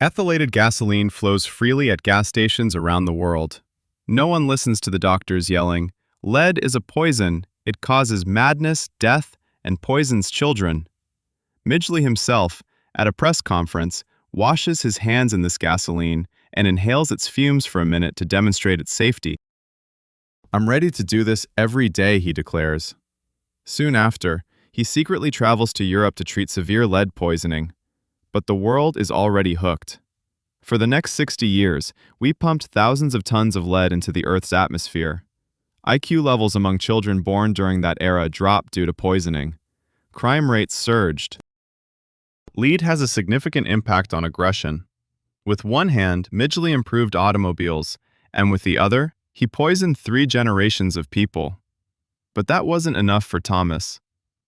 Speaker 1: Ethylated gasoline flows freely at gas stations around the world. No one listens to the doctors yelling, "Lead is a poison. It causes madness, death, and poisons children." Midgley himself, at a press conference, washes his hands in this gasoline and inhales its fumes for a minute to demonstrate its safety. "I'm ready to do this every day," he declares. Soon after, he secretly travels to Europe to treat severe lead poisoning. But the world is already hooked. For the next 60 years, we pumped thousands of tons of lead into the Earth's atmosphere. IQ levels among children born during that era dropped due to poisoning. Crime rates surged. Lead has a significant impact on aggression. With one hand, Midgley improved automobiles, and with the other, he poisoned 3 generations of people. But that wasn't enough for Thomas.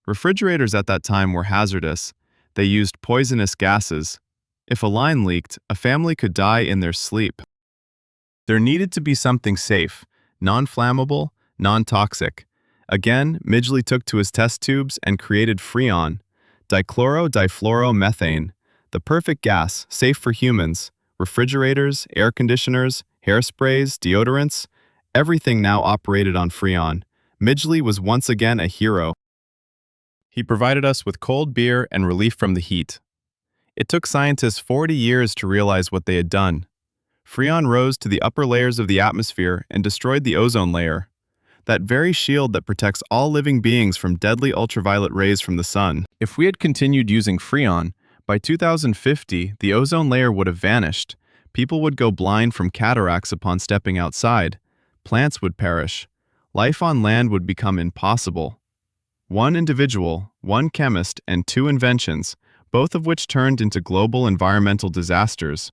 Speaker 1: Refrigerators at that time were hazardous. They used poisonous gases. If a line leaked, a family could die in their sleep. There needed to be something safe, non-flammable, non-toxic. Again, Midgley took to his test tubes and created Freon, dichloro-difluoromethane, the perfect gas, safe for humans. Refrigerators, air conditioners, hairsprays, deodorants, everything now operated on Freon. Midgley was once again a hero. He provided us with cold beer and relief from the heat. It took scientists 40 years to realize what they had done. Freon rose to the upper layers of the atmosphere and destroyed the ozone layer, that very shield that protects all living beings from deadly ultraviolet rays from the sun. If we had continued using Freon, by 2050, the ozone layer would have vanished. People would go blind from cataracts upon stepping outside. Plants would perish. Life on land would become impossible. One individual, one chemist, and 2 inventions, both of which turned into global environmental disasters.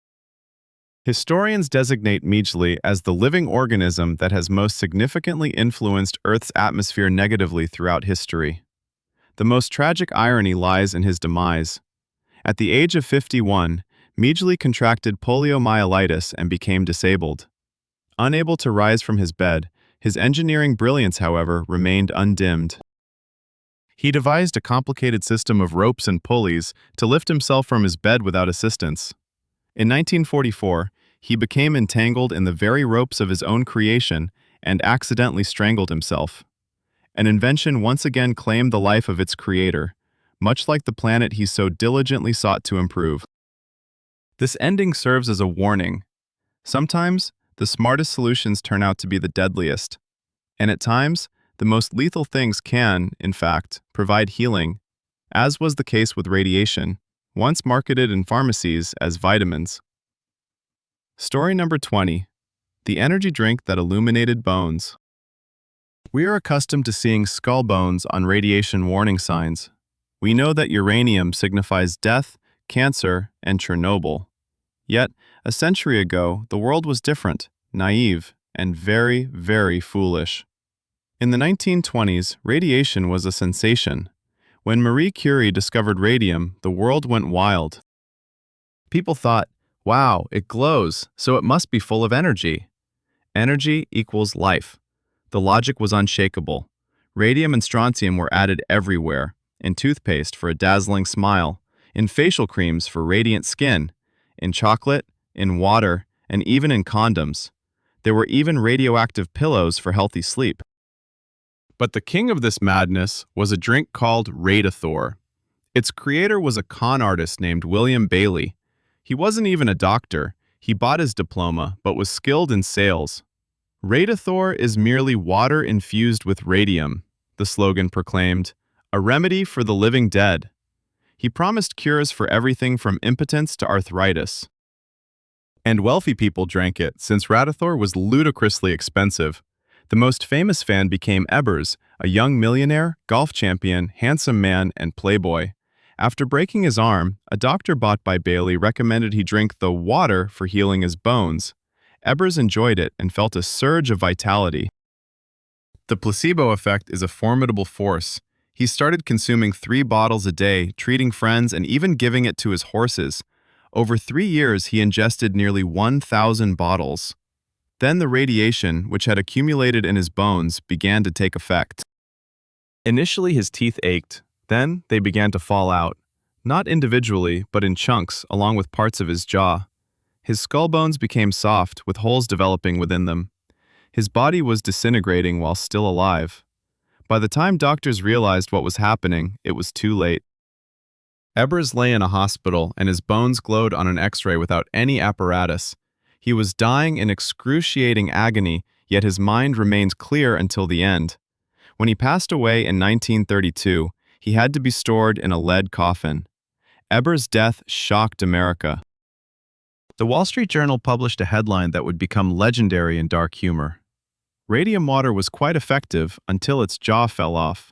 Speaker 1: Historians designate Midgley as the living organism that has most significantly influenced Earth's atmosphere negatively throughout history. The most tragic irony lies in his demise. At the age of 51, Midgley contracted poliomyelitis and became disabled. Unable to rise from his bed, his engineering brilliance, however, remained undimmed. He devised a complicated system of ropes and pulleys to lift himself from his bed without assistance. In 1944, he became entangled in the very ropes of his own creation and accidentally strangled himself. An invention once again claimed the life of its creator, much like the planet he so diligently sought to improve. This ending serves as a warning. Sometimes, the smartest solutions turn out to be the deadliest. And at times, the most lethal things can, in fact, provide healing, as was the case with radiation, once marketed in pharmacies as vitamins. Story number 20. The energy drink that illuminated bones. We are accustomed to seeing skull bones on radiation warning signs. We know that uranium signifies death, cancer, and Chernobyl. Yet, a century ago, the world was different, naive, and very, very foolish. In the 1920s, radiation was a sensation. When Marie Curie discovered radium, the world went wild. People thought, wow, it glows, so it must be full of energy. Energy equals life. The logic was unshakable. Radium and strontium were added everywhere, in toothpaste for a dazzling smile, in facial creams for radiant skin, in chocolate, in water, and even in condoms. There were even radioactive pillows for healthy sleep. But the king of this madness was a drink called Radiator. Its creator was a con artist named William Bailey. He wasn't even a doctor. He bought his diploma, but was skilled in sales. Radiator is merely water infused with radium, the slogan proclaimed, a remedy for the living dead. He promised cures for everything from impotence to arthritis. And wealthy people drank it, since Radiator was ludicrously expensive. The most famous fan became Ebers, a young millionaire, golf champion, handsome man, and playboy. After breaking his arm, a doctor bought by Bailey recommended he drink the water for healing his bones. Ebers enjoyed it and felt a surge of vitality. The placebo effect is a formidable force. He started consuming 3 bottles a day, treating friends, and even giving it to his horses. Over 3 years, he ingested nearly 1,000 bottles. Then the radiation, which had accumulated in his bones, began to take effect. Initially, his teeth ached. Then they began to fall out, not individually, but in chunks, along with parts of his jaw. His skull bones became soft, with holes developing within them. His body was disintegrating while still alive. By the time doctors realized what was happening, it was too late. Ebers lay in a hospital, and his bones glowed on an X-ray without any apparatus. He was dying in excruciating agony, yet his mind remained clear until the end. When he passed away in 1932, he had to be stored in a lead coffin. Ebers' death shocked America. The Wall Street Journal published a headline that would become legendary in dark humor. Radium water was quite effective until its jaw fell off.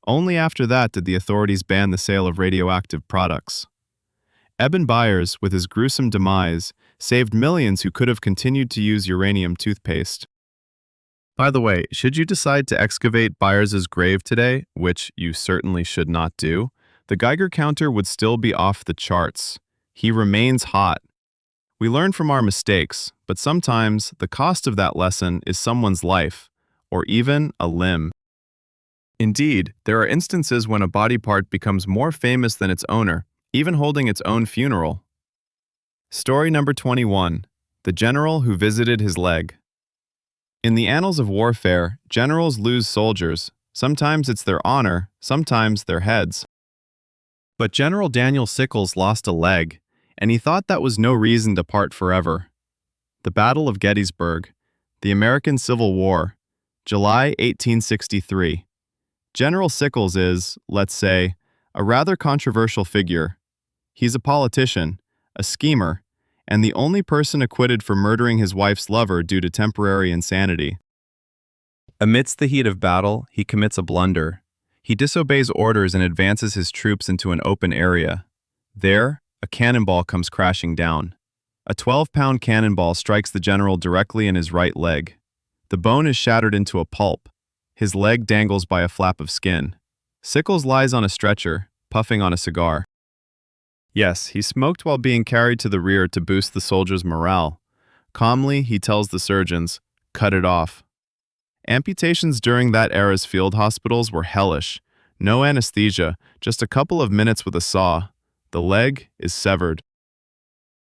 Speaker 1: Only after that did the authorities ban the sale of radioactive products. Eben Byers, with his gruesome demise, saved millions who could have continued to use uranium toothpaste. By the way, should you decide to excavate Byers' grave today, which you certainly should not do, the Geiger counter would still be off the charts. He remains hot. We learn from our mistakes, but sometimes the cost of that lesson is someone's life, or even a limb. Indeed, there are instances when a body part becomes more famous than its owner, even holding its own funeral. Story number 21. The General Who Visited His Leg. In the annals of warfare, generals lose soldiers. Sometimes it's their honor, sometimes their heads. But General Daniel Sickles lost a leg, and he thought that was no reason to part forever. The Battle of Gettysburg, the American Civil War, July 1863. General Sickles is, let's say, a rather controversial figure. He's a politician, a schemer, and the only person acquitted for murdering his wife's lover due to temporary insanity. Amidst the heat of battle, he commits a blunder. He disobeys orders and advances his troops into an open area. There, a cannonball comes crashing down. A 12-pound cannonball strikes the general directly in his right leg. The bone is shattered into a pulp. His leg dangles by a flap of skin. Sickles lies on a stretcher, puffing on a cigar. Yes, he smoked while being carried to the rear to boost the soldiers' morale. Calmly, he tells the surgeons, "Cut it off." Amputations during that era's field hospitals were hellish. No anesthesia, just a couple of minutes with a saw. The leg is severed.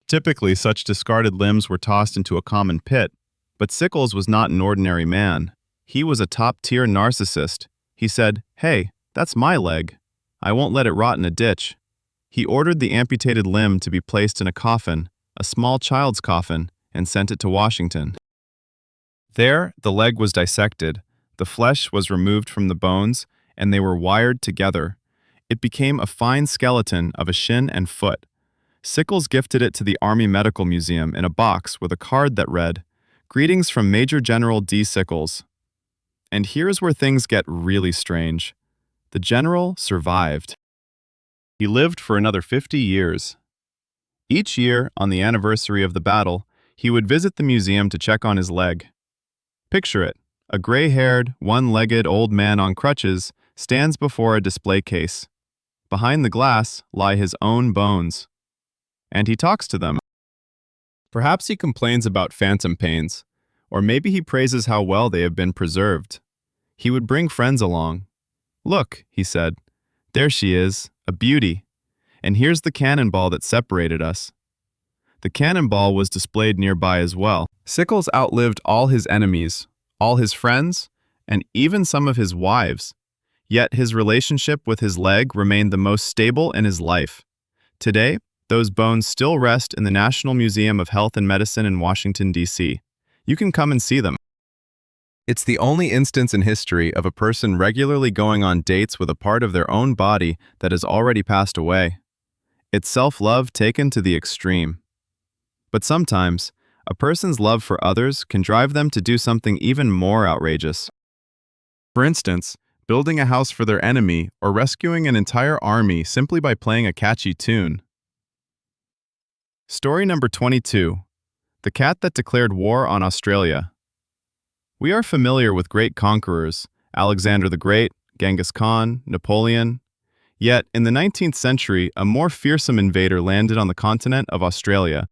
Speaker 1: Typically, such discarded limbs were tossed into a common pit, but Sickles was not an ordinary man. He was a top-tier narcissist. He said, "Hey, that's my leg. I won't let it rot in a ditch." He ordered the amputated limb to be placed in a coffin, a small child's coffin, and sent it to Washington. There, the leg was dissected, the flesh was removed from the bones, and they were wired together. It became a fine skeleton of a shin and foot. Sickles gifted it to the Army Medical Museum in a box with a card that read, "Greetings from Major General D. Sickles." And here's where things get really strange. The general survived. He lived for another 50 years. Each year, on the anniversary of the battle, he would visit the museum to check on his leg. Picture it. A gray-haired, one-legged old man on crutches stands before a display case. Behind the glass lie his own bones. And he talks to them. Perhaps he complains about phantom pains, or maybe he praises how well they have been preserved. He would bring friends along. "Look," he said, "there she is, a beauty. And here's the cannonball that separated us." The cannonball was displayed nearby as well. Sickles outlived all his enemies, all his friends, and even some of his wives. Yet his relationship with his leg remained the most stable in his life. Today, those bones still rest in the National Museum of Health and Medicine in Washington, D.C. You can come and see them. It's the only instance in history of a person regularly going on dates with a part of their own body that has already passed away. It's self-love taken to the extreme. But sometimes, a person's love for others can drive them to do something even more outrageous. For instance, building a house for their enemy or rescuing an entire army simply by playing a catchy tune. Story number 22. The Cat That Declared War on Australia. We are familiar with great conquerors, Alexander the Great, Genghis Khan, Napoleon. Yet, in the 19th century, a more fearsome invader landed on the continent of Australia.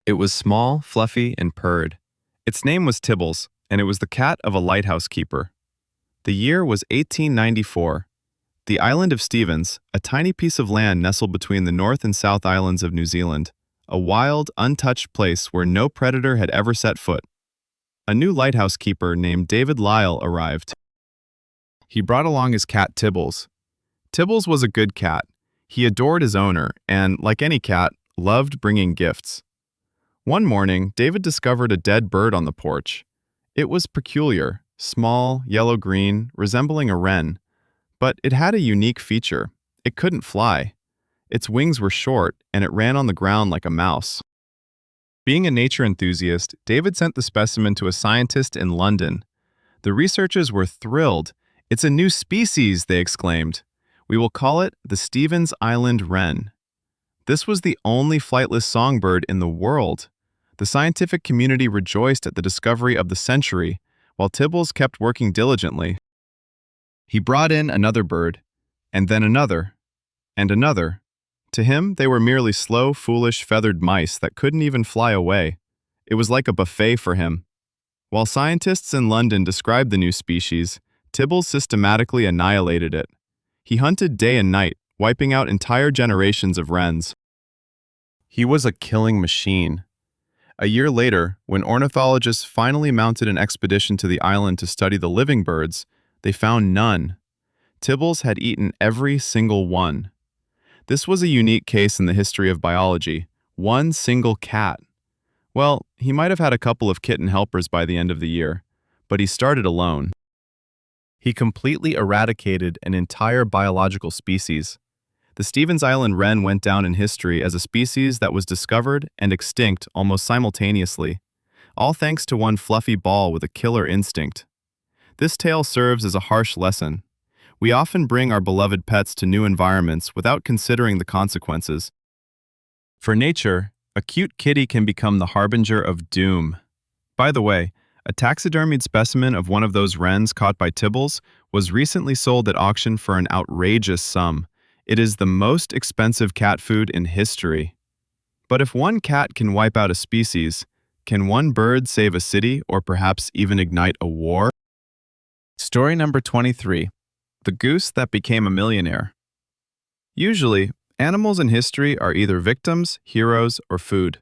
Speaker 1: It was small, fluffy, and purred. Its name was Tibbles, and it was the cat of a lighthouse keeper. The year was 1894. The island of Stevens, a tiny piece of land nestled between the North and South Islands of New Zealand, a wild, untouched place where no predator had ever set foot. A new lighthouse keeper named David Lyle arrived. He brought along his cat Tibbles. Tibbles was a good cat. He adored his owner and, like any cat, loved bringing gifts. One morning, David discovered a dead bird on the porch. It was peculiar, small, yellow-green, resembling a wren. But it had a unique feature. It couldn't fly. Its wings were short, and it ran on the ground like a mouse. Being a nature enthusiast, David sent the specimen to a scientist in London. The researchers were thrilled. "It's a new species," they exclaimed. "We will call it the Stevens Island wren." This was the only flightless songbird in the world. The scientific community rejoiced at the discovery of the century, while Tibbles kept working diligently. He brought in another bird, and then another, and another. To him, they were merely slow, foolish, feathered mice that couldn't even fly away. It was like a buffet for him. While scientists in London described the new species, Tibbles systematically annihilated it. He hunted day and night, wiping out entire generations of wrens. He was a killing machine. A year later, when ornithologists finally mounted an expedition to the island to study the living birds, they found none. Tibbles had eaten every single one. This was a unique case in the history of biology. One single cat. Well, he might have had a couple of kitten helpers by the end of the year, but he started alone. He completely eradicated an entire biological species. The Stevens Island wren went down in history as a species that was discovered and extinct almost simultaneously, all thanks to one fluffy ball with a killer instinct. This tale serves as a harsh lesson. We often bring our beloved pets to new environments without considering the consequences. For nature, a cute kitty can become the harbinger of doom. By the way, a taxidermied specimen of one of those wrens caught by Tibbles was recently sold at auction for an outrageous sum. It is the most expensive cat food in history. But if one cat can wipe out a species, can one bird save a city or perhaps even ignite a war? Story number 23. The goose that became a millionaire. Usually, animals in history are either victims, heroes, or food.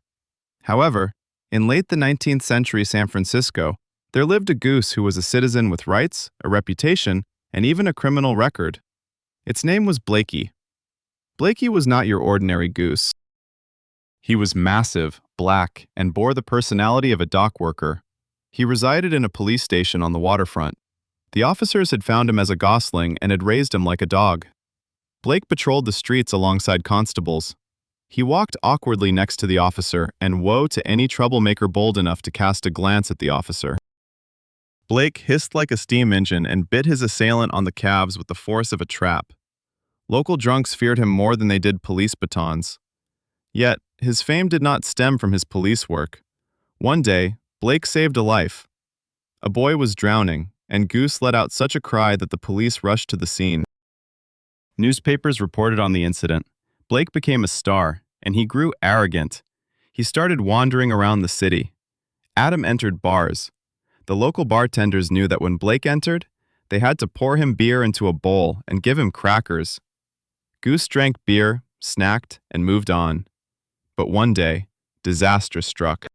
Speaker 1: However, in late the 19th century San Francisco, there lived a goose who was a citizen with rights, a reputation, and even a criminal record. Its name was Blakey. Blakey was not your ordinary goose. He was massive, black, and bore the personality of a dock worker. He resided in a police station on the waterfront. The officers had found him as a gosling and had raised him like a dog. Blake patrolled the streets alongside constables. He walked awkwardly next to the officer, and woe to any troublemaker bold enough to cast a glance at the officer. Blake hissed like a steam engine and bit his assailant on the calves with the force of a trap. Local drunks feared him more than they did police batons. Yet, his fame did not stem from his police work. One day, Blake saved a life. A boy was drowning, and Goose let out such a cry that the police rushed to the scene. Newspapers reported on the incident. Blake became a star, and he grew arrogant. He started wandering around the city. Adam entered bars. The local bartenders knew that when Blake entered, they had to pour him beer into a bowl and give him crackers. Goose drank beer, snacked, and moved on. But one day, disaster struck.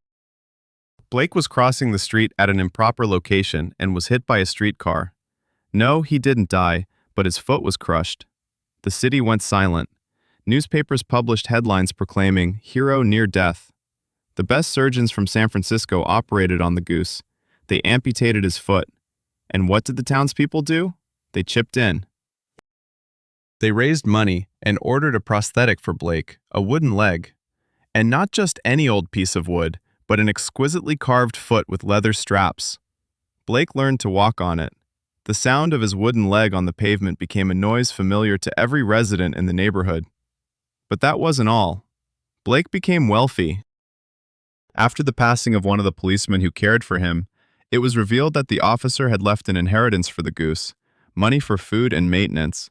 Speaker 1: Blake was crossing the street at an improper location and was hit by a streetcar. No, he didn't die, but his foot was crushed. The city went silent. Newspapers published headlines proclaiming, "Hero near death." The best surgeons from San Francisco operated on the goose. They amputated his foot. And what did the townspeople do? They chipped in. They raised money and ordered a prosthetic for Blake, a wooden leg. And not just any old piece of wood, but an exquisitely carved foot with leather straps. Blake learned to walk on it. The sound of his wooden leg on the pavement became a noise familiar to every resident in the neighborhood. But that wasn't all. Blake became wealthy. After the passing of one of the policemen who cared for him, it was revealed that the officer had left an inheritance for the goose, money for food and maintenance.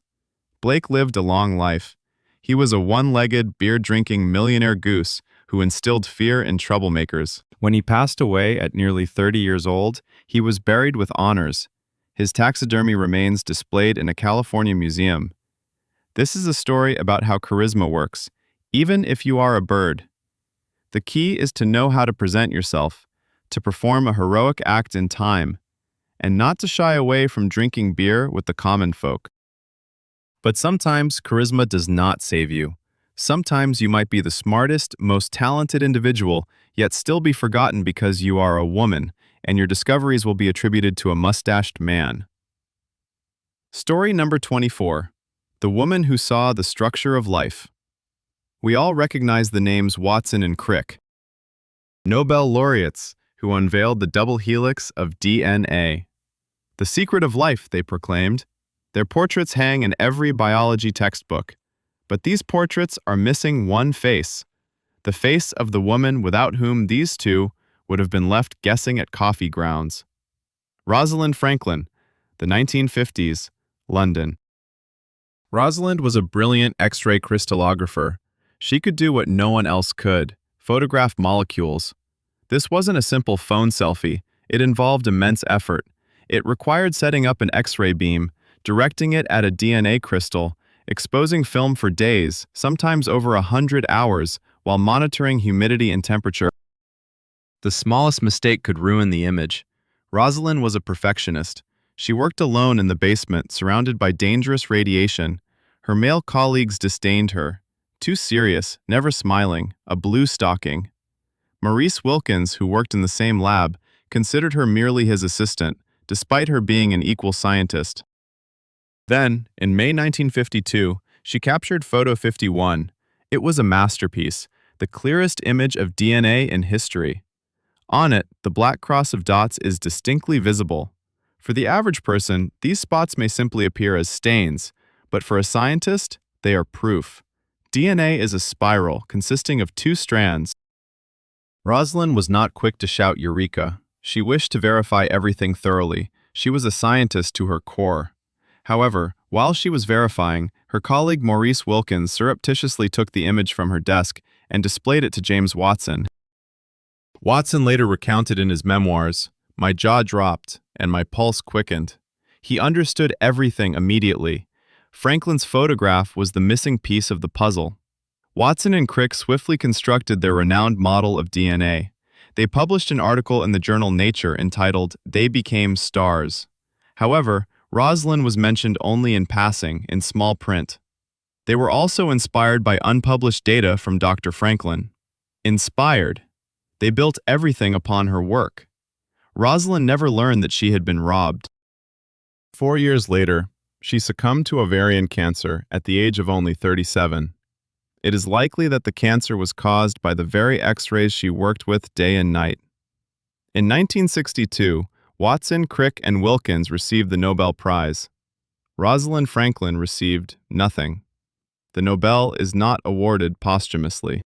Speaker 1: Blake lived a long life. He was a one-legged, beer-drinking millionaire goose who instilled fear in troublemakers. When he passed away at nearly 30 years old, he was buried with honors. His taxidermy remains displayed in a California museum. This is a story about how charisma works, even if you are a bird. The key is to know how to present yourself, to perform a heroic act in time, and not to shy away from drinking beer with the common folk. But sometimes charisma does not save you. Sometimes you might be the smartest, most talented individual, yet still be forgotten because you are a woman, and your discoveries will be attributed to a mustached man. Story number 24. The Woman Who Saw the Structure of Life. We all recognize the names Watson and Crick. Nobel laureates who unveiled the double helix of DNA. The secret of life, they proclaimed. Their portraits hang in every biology textbook. But these portraits are missing one face, the face of the woman without whom these two would have been left guessing at coffee grounds. Rosalind Franklin, the 1950s, London. Rosalind was a brilliant X-ray crystallographer. She could do what no one else could, photograph molecules. This wasn't a simple phone selfie. It involved immense effort. It required setting up an X-ray beam, directing it at a DNA crystal, exposing film for days, sometimes over 100 hours, while monitoring humidity and temperature. The smallest mistake could ruin the image. Rosalind was a perfectionist. She worked alone in the basement, surrounded by dangerous radiation. Her male colleagues disdained her. Too serious, never smiling, a blue stocking. Maurice Wilkins, who worked in the same lab, considered her merely his assistant, despite her being an equal scientist. Then, in May 1952, she captured Photo 51. It was a masterpiece, the clearest image of DNA in history. On it, the black cross of dots is distinctly visible. For the average person, these spots may simply appear as stains, but for a scientist, they are proof. DNA is a spiral consisting of two strands. Rosalind was not quick to shout Eureka. She wished to verify everything thoroughly. She was a scientist to her core. However, while she was verifying, her colleague Maurice Wilkins surreptitiously took the image from her desk and displayed it to James Watson. Watson later recounted in his memoirs, "My jaw dropped and my pulse quickened." He understood everything immediately. Franklin's photograph was the missing piece of the puzzle. Watson and Crick swiftly constructed their renowned model of DNA. They published an article in the journal Nature entitled, "They Became Stars." However, Rosalind was mentioned only in passing, in small print. They were also inspired by unpublished data from Dr. Franklin. Inspired. They built everything upon her work. Rosalind never learned that she had been robbed. 4 years later, she succumbed to ovarian cancer at the age of only 37. It is likely that the cancer was caused by the very X-rays she worked with day and night. In 1962, Watson, Crick, and Wilkins received the Nobel Prize. Rosalind Franklin received nothing. The Nobel is not awarded posthumously.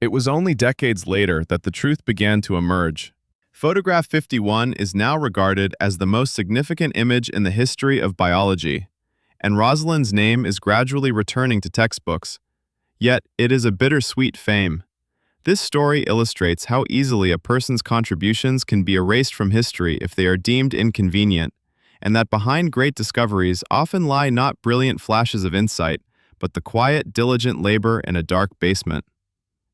Speaker 1: It was only decades later that the truth began to emerge. Photograph 51 is now regarded as the most significant image in the history of biology, and Rosalind's name is gradually returning to textbooks. Yet, it is a bittersweet fame. This story illustrates how easily a person's contributions can be erased from history if they are deemed inconvenient, and that behind great discoveries often lie not brilliant flashes of insight, but the quiet, diligent labor in a dark basement.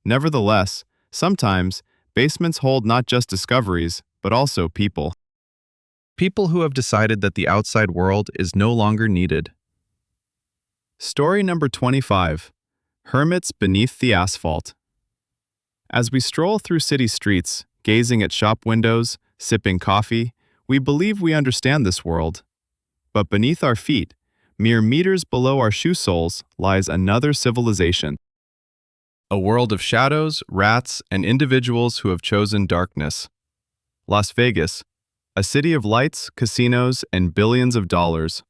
Speaker 1: Nevertheless, sometimes, basements hold not just discoveries, but also people. People who have decided that the outside world is no longer needed. Story number 25. Hermits Beneath the Asphalt. As we stroll through city streets, gazing at shop windows, sipping coffee, we believe we understand this world. But beneath our feet, mere meters below our shoe soles, lies another civilization. A world of shadows, rats, and individuals who have chosen darkness. Las Vegas, a city of lights, casinos, and billions of dollars.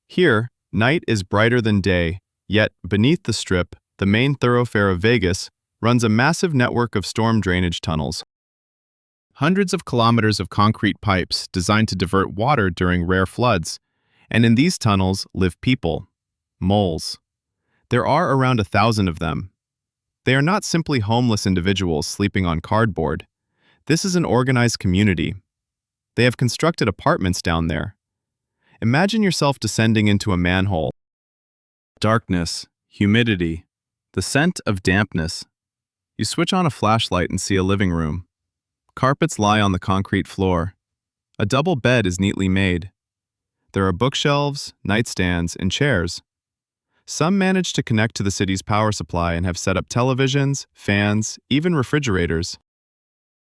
Speaker 1: Here, night is brighter than day, yet beneath the Strip, the main thoroughfare of Vegas, runs a massive network of storm drainage tunnels. Hundreds of kilometers of concrete pipes designed to divert water during rare floods, and in these tunnels live people, moles. There are around 1,000 of them. They are not simply homeless individuals sleeping on cardboard. This is an organized community. They have constructed apartments down there. Imagine yourself descending into a manhole. Darkness, humidity, the scent of dampness. You switch on a flashlight and see a living room. Carpets lie on the concrete floor. A double bed is neatly made. There are bookshelves, nightstands, and chairs. Some manage to connect to the city's power supply and have set up televisions, fans, even refrigerators.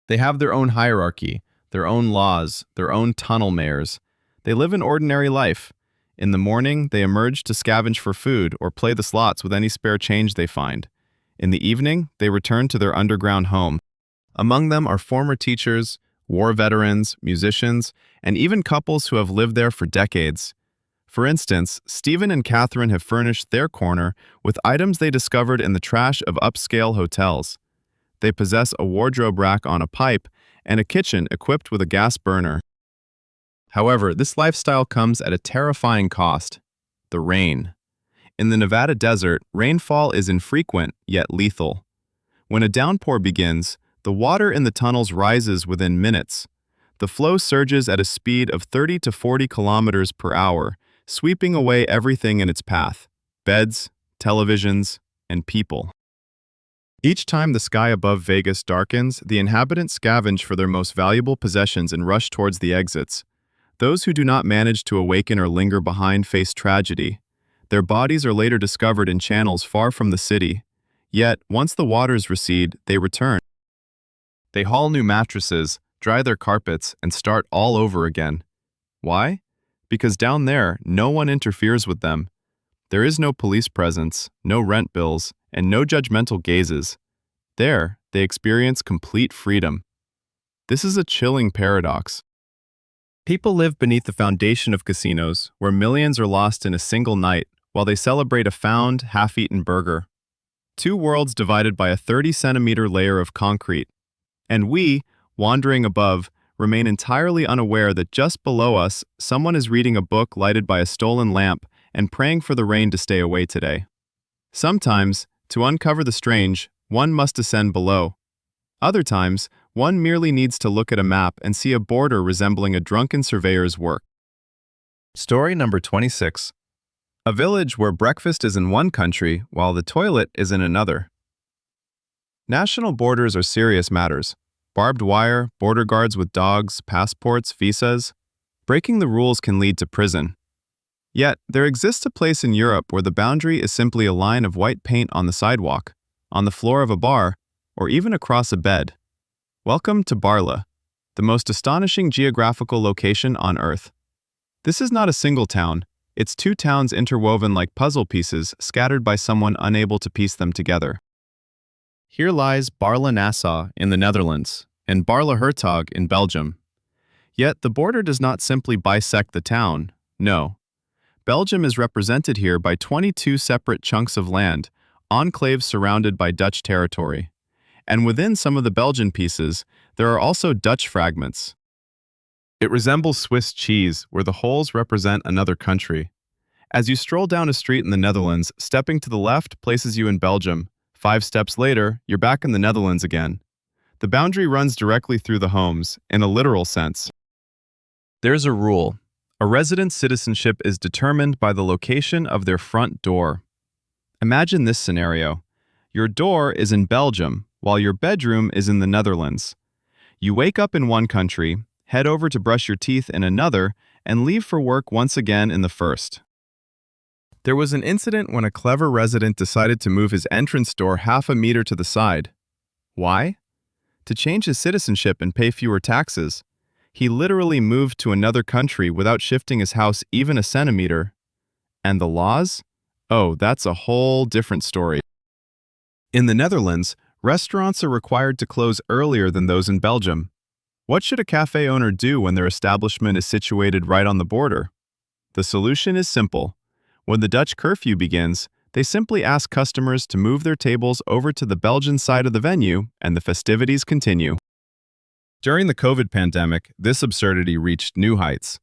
Speaker 1: They have their own hierarchy, their own laws, their own tunnel mayors. They live an ordinary life. In the morning, they emerge to scavenge for food or play the slots with any spare change they find. In the evening, they return to their underground home. Among them are former teachers, war veterans, musicians, and even couples who have lived there for decades. For instance, Stephen and Catherine have furnished their corner with items they discovered in the trash of upscale hotels. They possess a wardrobe rack on a pipe and a kitchen equipped with a gas burner. However, this lifestyle comes at a terrifying cost: the rain. In the Nevada desert, rainfall is infrequent yet lethal. When a downpour begins, the water in the tunnels rises within minutes. The flow surges at a speed of 30 to 40 kilometers per hour, sweeping away everything in its path: beds, televisions, and people. Each time the sky above Vegas darkens, the inhabitants scavenge for their most valuable possessions and rush towards the exits. Those who do not manage to awaken or linger behind face tragedy. Their bodies are later discovered in channels far from the city. Yet, once the waters recede, they return. They haul new mattresses, dry their carpets, and start all over again. Why? Because down there, no one interferes with them. There is no police presence, no rent bills, and no judgmental gazes. There, they experience complete freedom. This is a chilling paradox. People live beneath the foundation of casinos, where millions are lost in a single night, while they celebrate a found, half-eaten burger. Two worlds divided by a 30-centimeter layer of concrete. And we, wandering above, remain entirely unaware that just below us, someone is reading a book lighted by a stolen lamp and praying for the rain to stay away today. Sometimes, to uncover the strange, one must ascend below. Other times, one merely needs to look at a map and see a border resembling a drunken surveyor's work. Story number 26. A village where breakfast is in one country while the toilet is in another. National borders are serious matters. Barbed wire, border guards with dogs, passports, visas. Breaking the rules can lead to prison. Yet, there exists a place in Europe where the boundary is simply a line of white paint on the sidewalk, on the floor of a bar, or even across a bed. Welcome to Barla, the most astonishing geographical location on Earth. This is not a single town, it's two towns interwoven like puzzle pieces scattered by someone unable to piece them together. Here lies Barla-Nassau in the Netherlands and Barla-Hertog in Belgium. Yet the border does not simply bisect the town, no. Belgium is represented here by 22 separate chunks of land, enclaves surrounded by Dutch territory. And within some of the Belgian pieces, there are also Dutch fragments. It resembles Swiss cheese, where the holes represent another country. As you stroll down a street in the Netherlands, stepping to the left places you in Belgium. 5 steps later, you're back in the Netherlands again. The boundary runs directly through the homes, in a literal sense. There's a rule. A resident's citizenship is determined by the location of their front door. Imagine this scenario. Your door is in Belgium, while your bedroom is in the Netherlands. You wake up in one country, head over to brush your teeth in another, and leave for work once again in the first. There was an incident when a clever resident decided to move his entrance door half a meter to the side. Why? To change his citizenship and pay fewer taxes. He literally moved to another country without shifting his house even a centimeter. And the laws? Oh, that's a whole different story. In the Netherlands, restaurants are required to close earlier than those in Belgium. What should a cafe owner do when their establishment is situated right on the border? The solution is simple. When the Dutch curfew begins, they simply ask customers to move their tables over to the Belgian side of the venue, and the festivities continue. During the COVID pandemic, this absurdity reached new heights.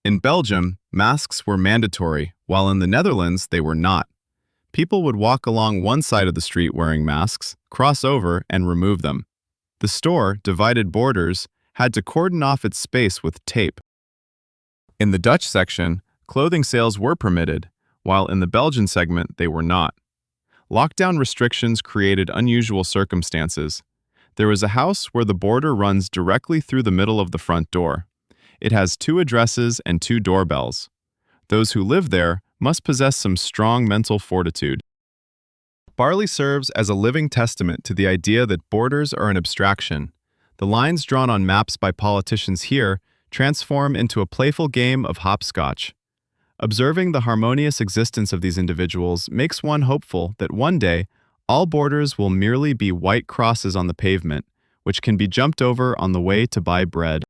Speaker 1: In Belgium, masks were mandatory, while in the Netherlands they were not. People would walk along one side of the street wearing masks, cross over, and remove them. The store, divided borders, had to cordon off its space with tape. In the Dutch section, clothing sales were permitted, while in the Belgian segment they were not. Lockdown restrictions created unusual circumstances. There is a house where the border runs directly through the middle of the front door. It has 2 addresses and 2 doorbells. Those who live there must possess some strong mental fortitude. Barley serves as a living testament to the idea that borders are an abstraction. The lines drawn on maps by politicians here transform into a playful game of hopscotch. Observing the harmonious existence of these individuals makes one hopeful that one day all borders will merely be white crosses on the pavement, which can be jumped over on the way to buy bread.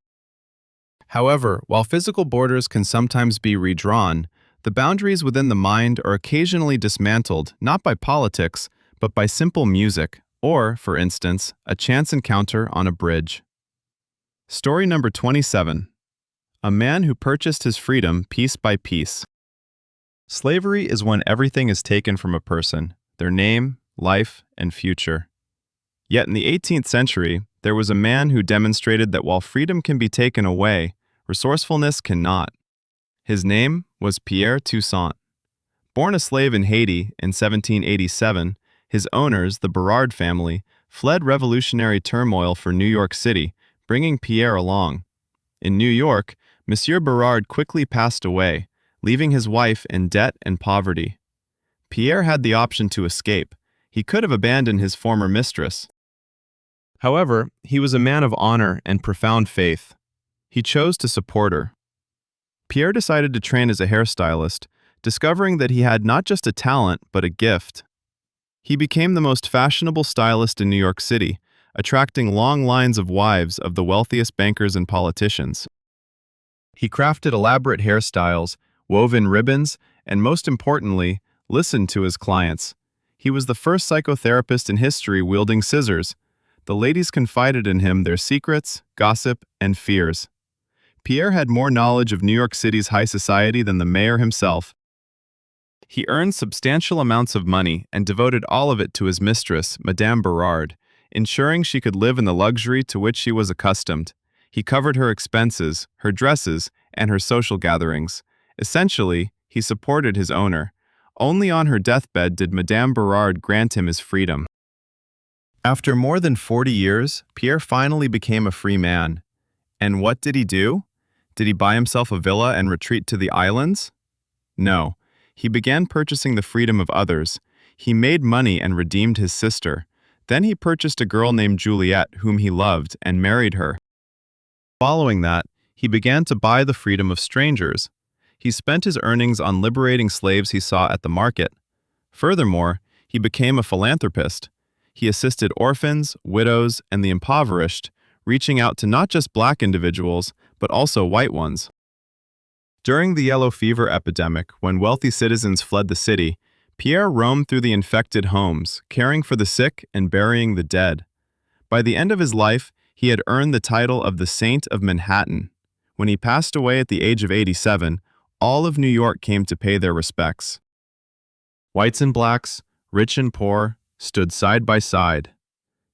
Speaker 1: However, while physical borders can sometimes be redrawn, the boundaries within the mind are occasionally dismantled not by politics, but by simple music, or, for instance, a chance encounter on a bridge. Story number 27. A man who purchased his freedom piece by piece. Slavery is when everything is taken from a person, their name, life, and future. Yet in the 18th century, there was a man who demonstrated that while freedom can be taken away, resourcefulness cannot. His name was Pierre Toussaint. Born a slave in Haiti in 1787, his owners, the Berard family, fled revolutionary turmoil for New York City, bringing Pierre along. In New York, Monsieur Berard quickly passed away, leaving his wife in debt and poverty. Pierre had the option to escape. He could have abandoned his former mistress. However, he was a man of honor and profound faith. He chose to support her. Pierre decided to train as a hairstylist, discovering that he had not just a talent, but a gift. He became the most fashionable stylist in New York City, attracting long lines of wives of the wealthiest bankers and politicians. He crafted elaborate hairstyles, wove in ribbons, and most importantly, listened to his clients. He was the first psychotherapist in history wielding scissors. The ladies confided in him their secrets, gossip, and fears. Pierre had more knowledge of New York City's high society than the mayor himself. He earned substantial amounts of money and devoted all of it to his mistress, Madame Berard, ensuring she could live in the luxury to which she was accustomed. He covered her expenses, her dresses, and her social gatherings. Essentially, he supported his owner. Only on her deathbed did Madame Berard grant him his freedom. After more than 40 years, Pierre finally became a free man. And what did he do? Did he buy himself a villa and retreat to the islands? No. He began purchasing the freedom of others. He made money and redeemed his sister. Then he purchased a girl named Juliet, whom he loved, and married her. Following that, he began to buy the freedom of strangers. He spent his earnings on liberating slaves he saw at the market. Furthermore, he became a philanthropist. He assisted orphans, widows, and the impoverished, reaching out to not just black individuals, but also white ones. During the yellow fever epidemic, when wealthy citizens fled the city, Pierre roamed through the infected homes, caring for the sick and burying the dead. By the end of his life, he had earned the title of the Saint of Manhattan. When he passed away at the age of 87, all of New York came to pay their respects. Whites and blacks, rich and poor, stood side by side.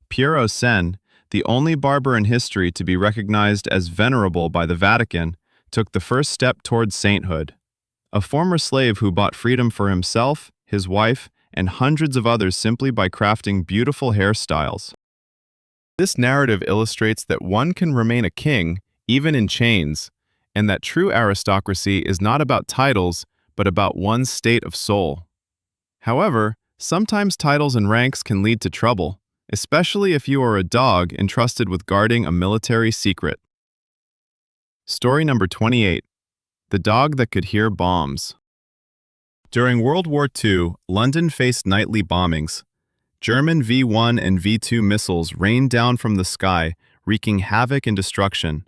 Speaker 1: Pierre Toussaint, the only barber in history to be recognized as venerable by the Vatican, took the first step towards sainthood. A former slave who bought freedom for himself, his wife, and hundreds of others simply by crafting beautiful hairstyles. This narrative illustrates that one can remain a king, even in chains, and that true aristocracy is not about titles, but about one's state of soul. However, sometimes titles and ranks can lead to trouble, especially if you are a dog entrusted with guarding a military secret. Story number 28. The Dog That Could Hear Bombs. During World War II, London faced nightly bombings. German V-1 and V-2 missiles rained down from the sky, wreaking havoc and destruction.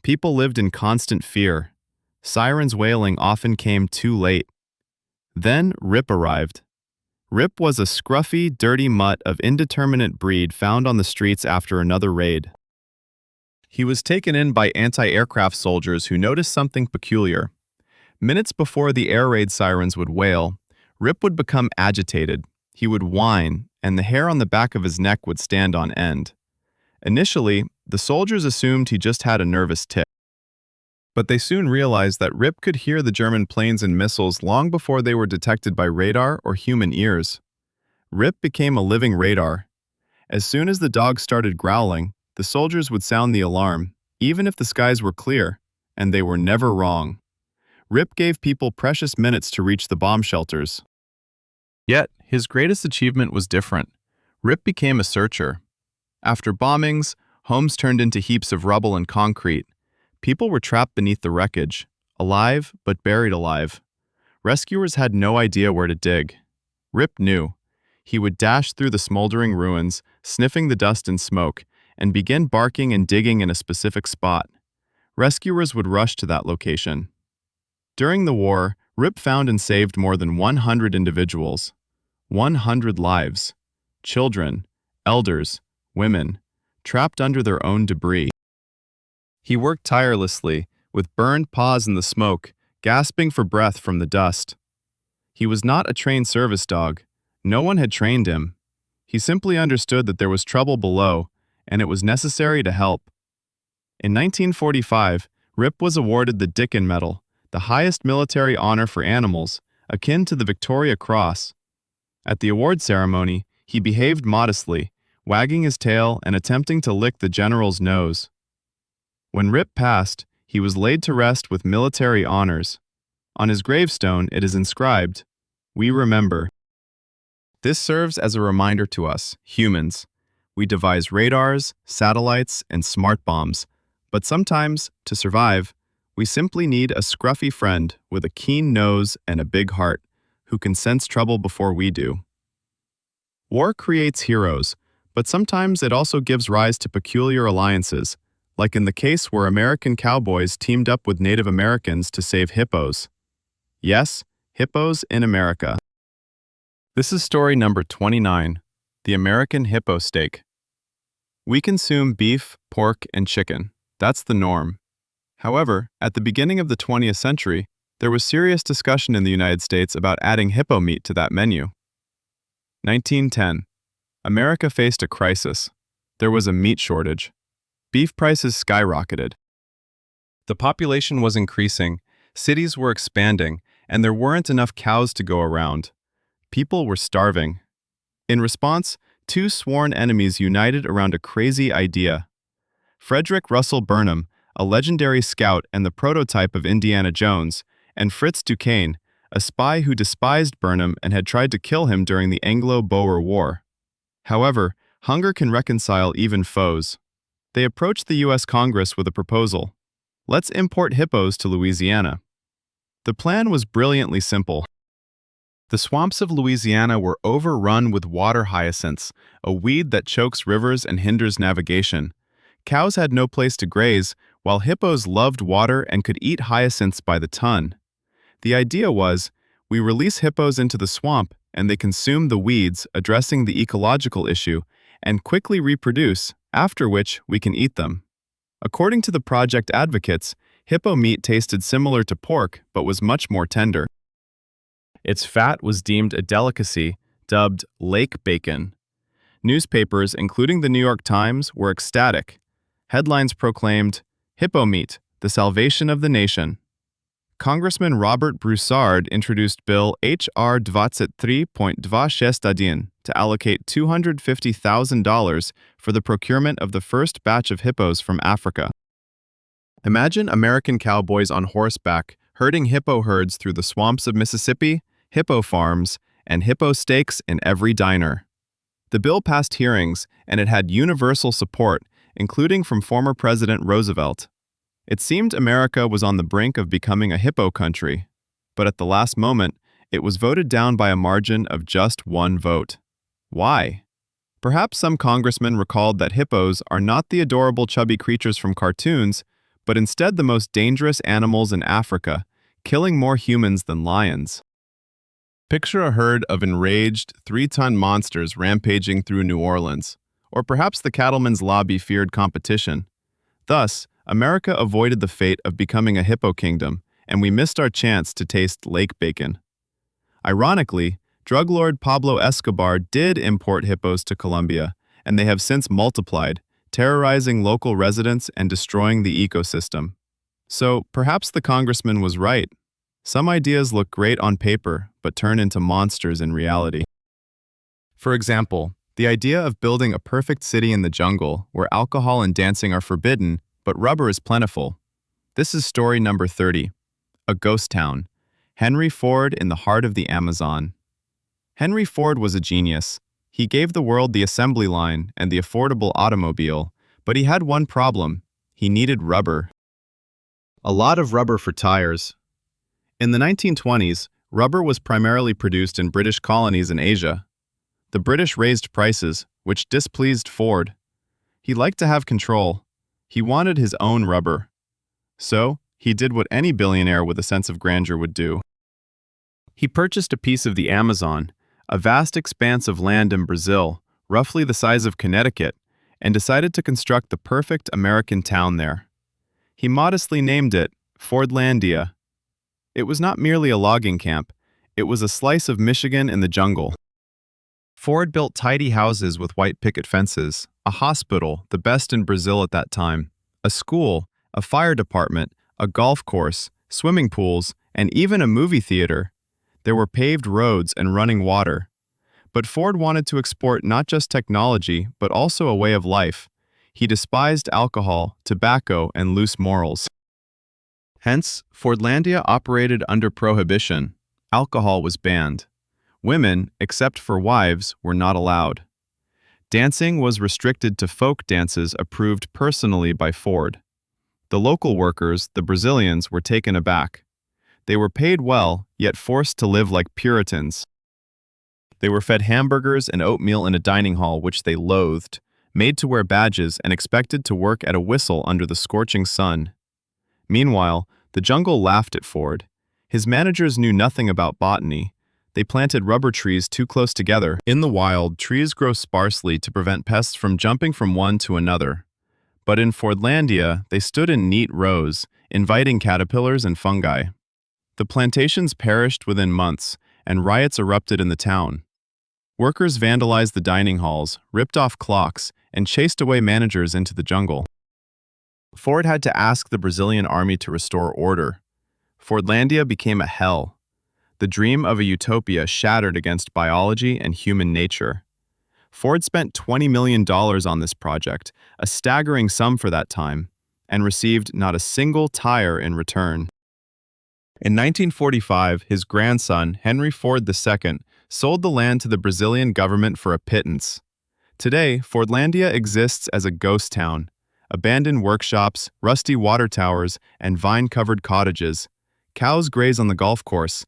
Speaker 1: People lived in constant fear. Sirens wailing often came too late. Then Rip arrived. Rip was a scruffy, dirty mutt of indeterminate breed found on the streets after another raid. He was taken in by anti-aircraft soldiers who noticed something peculiar. Minutes before the air raid sirens would wail, Rip would become agitated. He would whine, and the hair on the back of his neck would stand on end. Initially, the soldiers assumed he just had a nervous tic. But they soon realized that Rip could hear the German planes and missiles long before they were detected by radar or human ears. Rip became a living radar. As soon as the dog started growling, the soldiers would sound the alarm, even if the skies were clear, and they were never wrong. Rip gave people precious minutes to reach the bomb shelters. Yet, his greatest achievement was different. Rip became a searcher. After bombings, homes turned into heaps of rubble and concrete. People were trapped beneath the wreckage, alive but buried alive. Rescuers had no idea where to dig. Rip knew. He would dash through the smoldering ruins, sniffing the dust and smoke, and begin barking and digging in a specific spot. Rescuers would rush to that location. During the war, Rip found and saved more than 100 individuals, 100 lives, children, elders, women, trapped under their own debris. He worked tirelessly, with burned paws in the smoke, gasping for breath from the dust. He was not a trained service dog. No one had trained him. He simply understood that there was trouble below, and it was necessary to help. In 1945, Rip was awarded the Dickin Medal, the highest military honor for animals, akin to the Victoria Cross. At the award ceremony, he behaved modestly, wagging his tail and attempting to lick the general's nose. When Rip passed, he was laid to rest with military honors. On his gravestone, it is inscribed, "We remember." This serves as a reminder to us, humans. We devise radars, satellites, and smart bombs, but sometimes, to survive, we simply need a scruffy friend with a keen nose and a big heart who can sense trouble before we do. War creates heroes, but sometimes it also gives rise to peculiar alliances, like in the case where American cowboys teamed up with Native Americans to save hippos. Yes, hippos in America. This is story number 29, the American hippo steak. We consume beef, pork, and chicken. That's the norm. However, at the beginning of the 20th century, there was serious discussion in the United States about adding hippo meat to that menu. 1910. America faced a crisis. There was a meat shortage. Beef prices skyrocketed. The population was increasing, cities were expanding, and there weren't enough cows to go around. People were starving. In response, two sworn enemies united around a crazy idea. Frederick Russell Burnham, a legendary scout and the prototype of Indiana Jones, and Fritz Duquesne, a spy who despised Burnham and had tried to kill him during the Anglo-Boer War. However, hunger can reconcile even foes. They approached the U.S. Congress with a proposal. Let's import hippos to Louisiana. The plan was brilliantly simple. The swamps of Louisiana were overrun with water hyacinths, a weed that chokes rivers and hinders navigation. Cows had no place to graze, while hippos loved water and could eat hyacinths by the ton. The idea was, we release hippos into the swamp and they consume the weeds, addressing the ecological issue, and quickly reproduce, after which we can eat them. According to the project advocates, hippo meat tasted similar to pork but was much more tender. Its fat was deemed a delicacy, dubbed lake bacon. Newspapers, including the New York Times, were ecstatic. Headlines proclaimed, "Hippo meat, the salvation of the nation." Congressman Robert Broussard introduced Bill H.R. 23.261 to allocate $250,000 for the procurement of the first batch of hippos from Africa. Imagine American cowboys on horseback herding hippo herds through the swamps of Mississippi, hippo farms, and hippo steaks in every diner. The bill passed hearings, and it had universal support, including from former President Roosevelt. It seemed America was on the brink of becoming a hippo country, but at the last moment, it was voted down by a margin of just one vote. Why? Perhaps some congressmen recalled that hippos are not the adorable chubby creatures from cartoons, but instead the most dangerous animals in Africa, killing more humans than lions. Picture a herd of enraged, 3-ton monsters rampaging through New Orleans, or perhaps the cattleman's lobby feared competition. Thus, America avoided the fate of becoming a hippo kingdom, and we missed our chance to taste lake bacon. Ironically, drug lord Pablo Escobar did import hippos to Colombia, and they have since multiplied, terrorizing local residents and destroying the ecosystem. So, perhaps the congressman was right. Some ideas look great on paper, but turn into monsters in reality. For example, the idea of building a perfect city in the jungle where alcohol and dancing are forbidden, but rubber is plentiful. This is story number 30, A Ghost Town, Henry Ford in the heart of the Amazon. Henry Ford was a genius. He gave the world the assembly line and the affordable automobile, but he had one problem. He needed rubber. A lot of rubber for tires. In the 1920s, rubber was primarily produced in British colonies in Asia. The British raised prices, which displeased Ford. He liked to have control. He wanted his own rubber. So, he did what any billionaire with a sense of grandeur would do. He purchased a piece of the Amazon, a vast expanse of land in Brazil, roughly the size of Connecticut, and decided to construct the perfect American town there. He modestly named it Fordlandia. It was not merely a logging camp, it was a slice of Michigan in the jungle. Ford built tidy houses with white picket fences, a hospital, the best in Brazil at that time, a school, a fire department, a golf course, swimming pools, and even a movie theater. There were paved roads and running water. But Ford wanted to export not just technology, but also a way of life. He despised alcohol, tobacco, and loose morals. Hence, Fordlandia operated under prohibition. Alcohol was banned. Women, except for wives, were not allowed. Dancing was restricted to folk dances approved personally by Ford. The local workers, the Brazilians, were taken aback. They were paid well, yet forced to live like Puritans. They were fed hamburgers and oatmeal in a dining hall which they loathed, made to wear badges and expected to work at a whistle under the scorching sun. Meanwhile, the jungle laughed at Ford. His managers knew nothing about botany. They planted rubber trees too close together. In the wild, trees grow sparsely to prevent pests from jumping from one to another. But in Fordlandia, they stood in neat rows, inviting caterpillars and fungi. The plantations perished within months, and riots erupted in the town. Workers vandalized the dining halls, ripped off clocks, and chased away managers into the jungle. Ford had to ask the Brazilian army to restore order. Fordlandia became a hell. The dream of a utopia shattered against biology and human nature. Ford spent $20 million on this project, a staggering sum for that time, and received not a single tire in return. In 1945, his grandson, Henry Ford II, sold the land to the Brazilian government for a pittance. Today, Fordlandia exists as a ghost town. Abandoned workshops, rusty water towers, and vine-covered cottages. Cows graze on the golf course.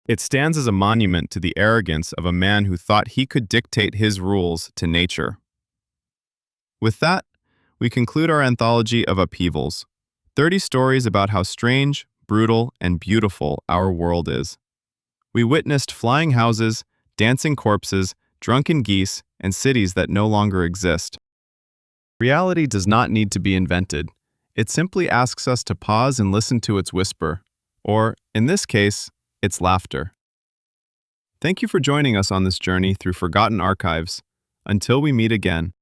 Speaker 1: It stands as a monument to the arrogance of a man who thought he could dictate his rules to nature. With that, we conclude our anthology of upheavals. 30 stories about how strange, brutal, and beautiful our world is. We witnessed flying houses, dancing corpses, drunken geese, and cities that no longer exist. Reality does not need to be invented. It simply asks us to pause and listen to its whisper, or, in this case, its laughter. Thank you for joining us on this journey through forgotten archives. Until we meet again.